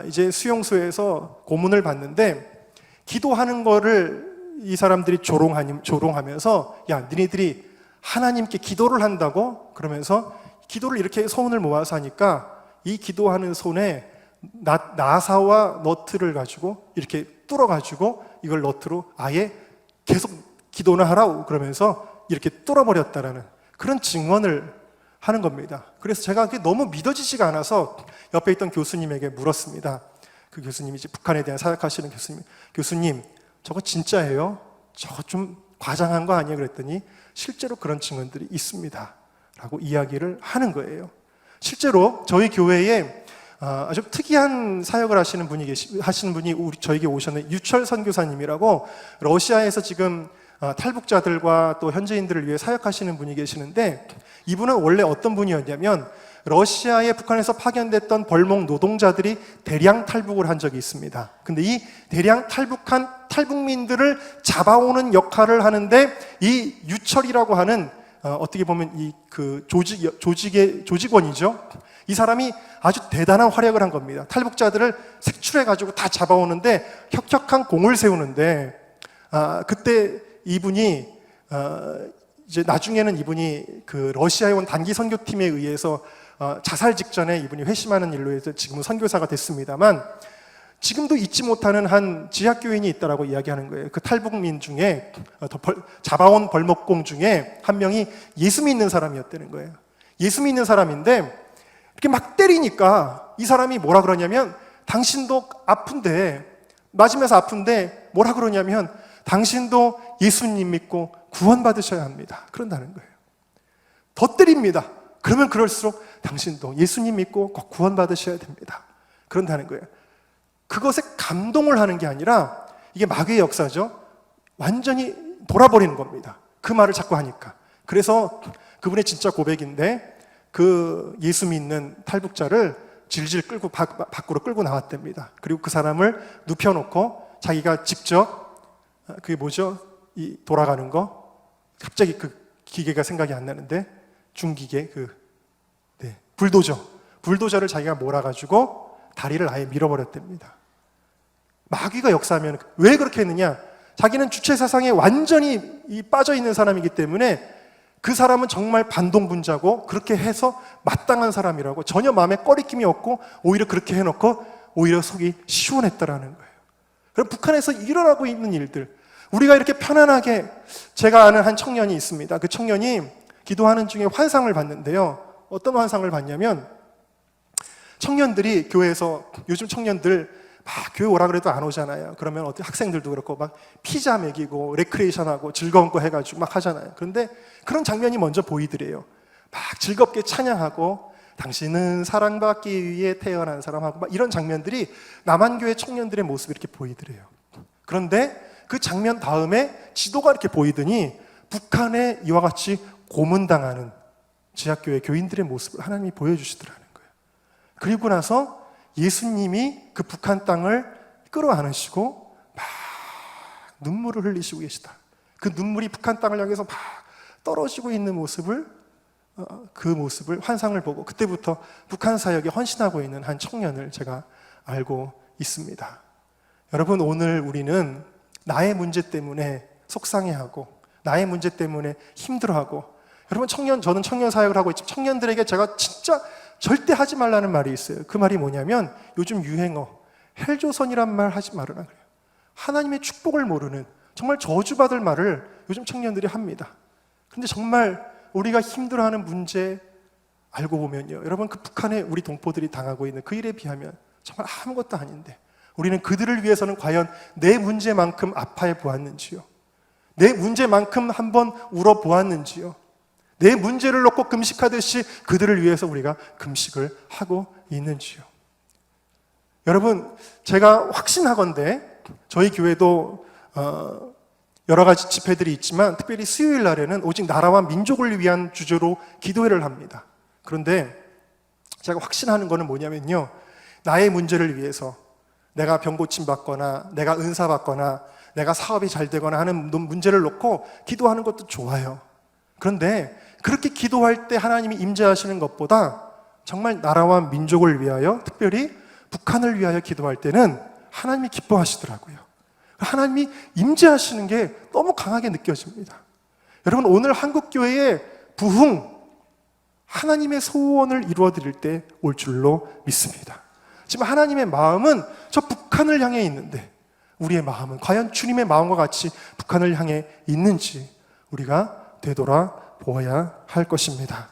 이제 수용소에서 고문을 받는데 기도하는 거를 이 사람들이 조롱하면서 야 너희들이 하나님께 기도를 한다고? 그러면서 기도를 이렇게 손을 모아서 하니까 이 기도하는 손에 나사와 너트를 가지고 이렇게 뚫어가지고 이걸 너트로 아예 계속 기도는 하라고 그러면서 이렇게 뚫어버렸다라는 그런 증언을 하는 겁니다. 그래서 제가 그게 너무 믿어지지가 않아서 옆에 있던 교수님에게 물었습니다. 그 교수님이 이제 북한에 대한 사역하시는 교수님 저거 진짜예요? 저거 좀 과장한 거 아니에요? 그랬더니 실제로 그런 증언들이 있습니다 라고 이야기를 하는 거예요. 실제로 저희 교회에 아주 특이한 사역을 하시는 분이 저에게 오셨는데 유철 선교사님이라고 러시아에서 지금 탈북자들과 또 현지인들을 위해 사역하시는 분이 계시는데 이분은 원래 어떤 분이었냐면 러시아에 북한에서 파견됐던 벌목 노동자들이 대량 탈북을 한 적이 있습니다. 근데 이 대량 탈북한 탈북민들을 잡아오는 역할을 하는데 이 유철이라고 하는 어떻게 보면 이 그 조직원이죠. 이 사람이 아주 대단한 활약을 한 겁니다. 탈북자들을 색출해가지고 다 잡아오는데 혁혁한 공을 세우는데 그때 이분이 이제 나중에는 이분이 그 러시아에 온 단기 선교팀에 의해서 자살 직전에 이분이 회심하는 일로 해서 지금은 선교사가 됐습니다만 지금도 잊지 못하는 한 지하교인이 있다라고 이야기하는 거예요. 그 탈북민 중에 잡아온 벌목공 중에 한 명이 예수 믿는 사람이었다는 거예요. 예수 믿는 사람인데 이렇게 막 때리니까 이 사람이 뭐라 그러냐면 당신도 아픈데, 맞으면서 아픈데 뭐라 그러냐면 당신도 예수님 믿고 구원받으셔야 합니다. 그런다는 거예요. 더 때립니다. 그러면 그럴수록 당신도 예수님 믿고 꼭 구원받으셔야 됩니다. 그런다는 거예요. 그것에 감동을 하는 게 아니라 이게 마귀의 역사죠. 완전히 돌아버리는 겁니다. 그 말을 자꾸 하니까. 그래서 그분의 진짜 고백인데 그 예수 믿는 탈북자를 질질 끌고 밖으로 끌고 나왔답니다. 그리고 그 사람을 눕혀놓고 자기가 직접 그게 뭐죠? 이 돌아가는 거? 갑자기 그 기계가 생각이 안 나는데 중기계 불도저를 자기가 몰아가지고 다리를 아예 밀어버렸답니다. 마귀가 역사하면 왜 그렇게 했느냐? 자기는 주체 사상에 완전히 빠져 있는 사람이기 때문에 그 사람은 정말 반동분자고 그렇게 해서 마땅한 사람이라고 전혀 마음에 꺼리낌이 없고 오히려 그렇게 해놓고 오히려 속이 시원했다라는 거예요. 그럼 북한에서 일어나고 있는 일들, 우리가 이렇게 편안하게, 제가 아는 한 청년이 있습니다. 그 청년이 기도하는 중에 환상을 봤는데요. 어떤 환상을 봤냐면 청년들이 교회에서, 요즘 청년들 막 교회 오라 그래도 안 오잖아요. 그러면 어떤 학생들도 그렇고 막 피자 먹이고 레크레이션하고 즐거운 거 해가지고 막 하잖아요. 그런데 그런 장면이 먼저 보이더래요. 막 즐겁게 찬양하고 당신은 사랑받기 위해 태어난 사람하고 막 이런 장면들이 남한교회 청년들의 모습이 이렇게 보이더래요. 그런데 그 장면 다음에 지도가 이렇게 보이더니 북한에 이와 같이 고문당하는 지하교회 교인들의 모습을 하나님이 보여주시더라는 거예요. 그리고 나서 예수님이 그 북한 땅을 끌어안으시고 막 눈물을 흘리시고 계시다. 그 눈물이 북한 땅을 향해서 막 떨어지고 있는 모습을, 그 모습을 환상을 보고 그때부터 북한 사역에 헌신하고 있는 한 청년을 제가 알고 있습니다. 여러분, 오늘 우리는 나의 문제 때문에 속상해하고 나의 문제 때문에 힘들어하고, 여러분 저는 청년 사역을 하고 있지만 청년들에게 제가 진짜 절대 하지 말라는 말이 있어요. 그 말이 뭐냐면 요즘 유행어 헬조선이란 말 하지 말으라 그래요. 하나님의 축복을 모르는 정말 저주받을 말을 요즘 청년들이 합니다. 그런데 정말 우리가 힘들어하는 문제 알고 보면요, 여러분, 그 북한에 우리 동포들이 당하고 있는 그 일에 비하면 정말 아무것도 아닌데 우리는 그들을 위해서는 과연 내 문제만큼 아파해 보았는지요? 내 문제만큼 한번 울어보았는지요? 내 문제를 놓고 금식하듯이 그들을 위해서 우리가 금식을 하고 있는지요? 여러분, 제가 확신하건대 저희 교회도 여러 가지 집회들이 있지만 특별히 수요일 날에는 오직 나라와 민족을 위한 주제로 기도회를 합니다. 그런데 제가 확신하는 거는 뭐냐면요, 나의 문제를 위해서 내가 병 고침 받거나 내가 은사 받거나 내가 사업이 잘 되거나 하는 문제를 놓고 기도하는 것도 좋아요. 그런데 그렇게 기도할 때 하나님이 임재하시는 것보다 정말 나라와 민족을 위하여, 특별히 북한을 위하여 기도할 때는 하나님이 기뻐하시더라고요. 하나님이 임재하시는 게 너무 강하게 느껴집니다. 여러분, 오늘 한국교회의 부흥, 하나님의 소원을 이루어드릴 때 올 줄로 믿습니다. 지금 하나님의 마음은 저 북한을 향해 있는데 우리의 마음은 과연 주님의 마음과 같이 북한을 향해 있는지 우리가 되돌아보아야 할 것입니다.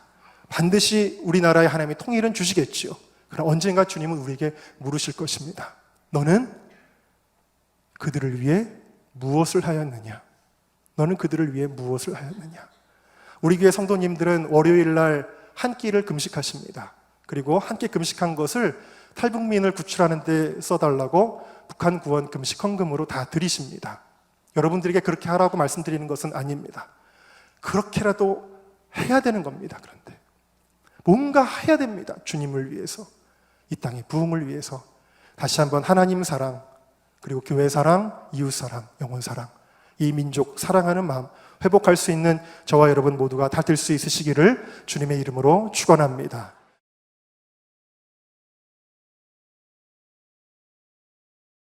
반드시 우리나라의 하나님의 통일은 주시겠지요. 그러나 언젠가 주님은 우리에게 물으실 것입니다. 너는 그들을 위해 무엇을 하였느냐? 너는 그들을 위해 무엇을 하였느냐? 우리 교회 성도님들은 월요일 날 한 끼를 금식하십니다. 그리고 한 끼 금식한 것을 탈북민을 구출하는 데 써달라고 북한 구원 금식 헌금으로 다 드리십니다. 여러분들에게 그렇게 하라고 말씀드리는 것은 아닙니다. 그렇게라도 해야 되는 겁니다. 그런데 뭔가 해야 됩니다. 주님을 위해서, 이 땅의 부흥을 위해서. 다시 한번 하나님 사랑, 그리고 교회 사랑, 이웃 사랑, 영혼 사랑, 이 민족 사랑하는 마음 회복할 수 있는 저와 여러분 모두가 다 될 수 있으시기를 주님의 이름으로 축원합니다.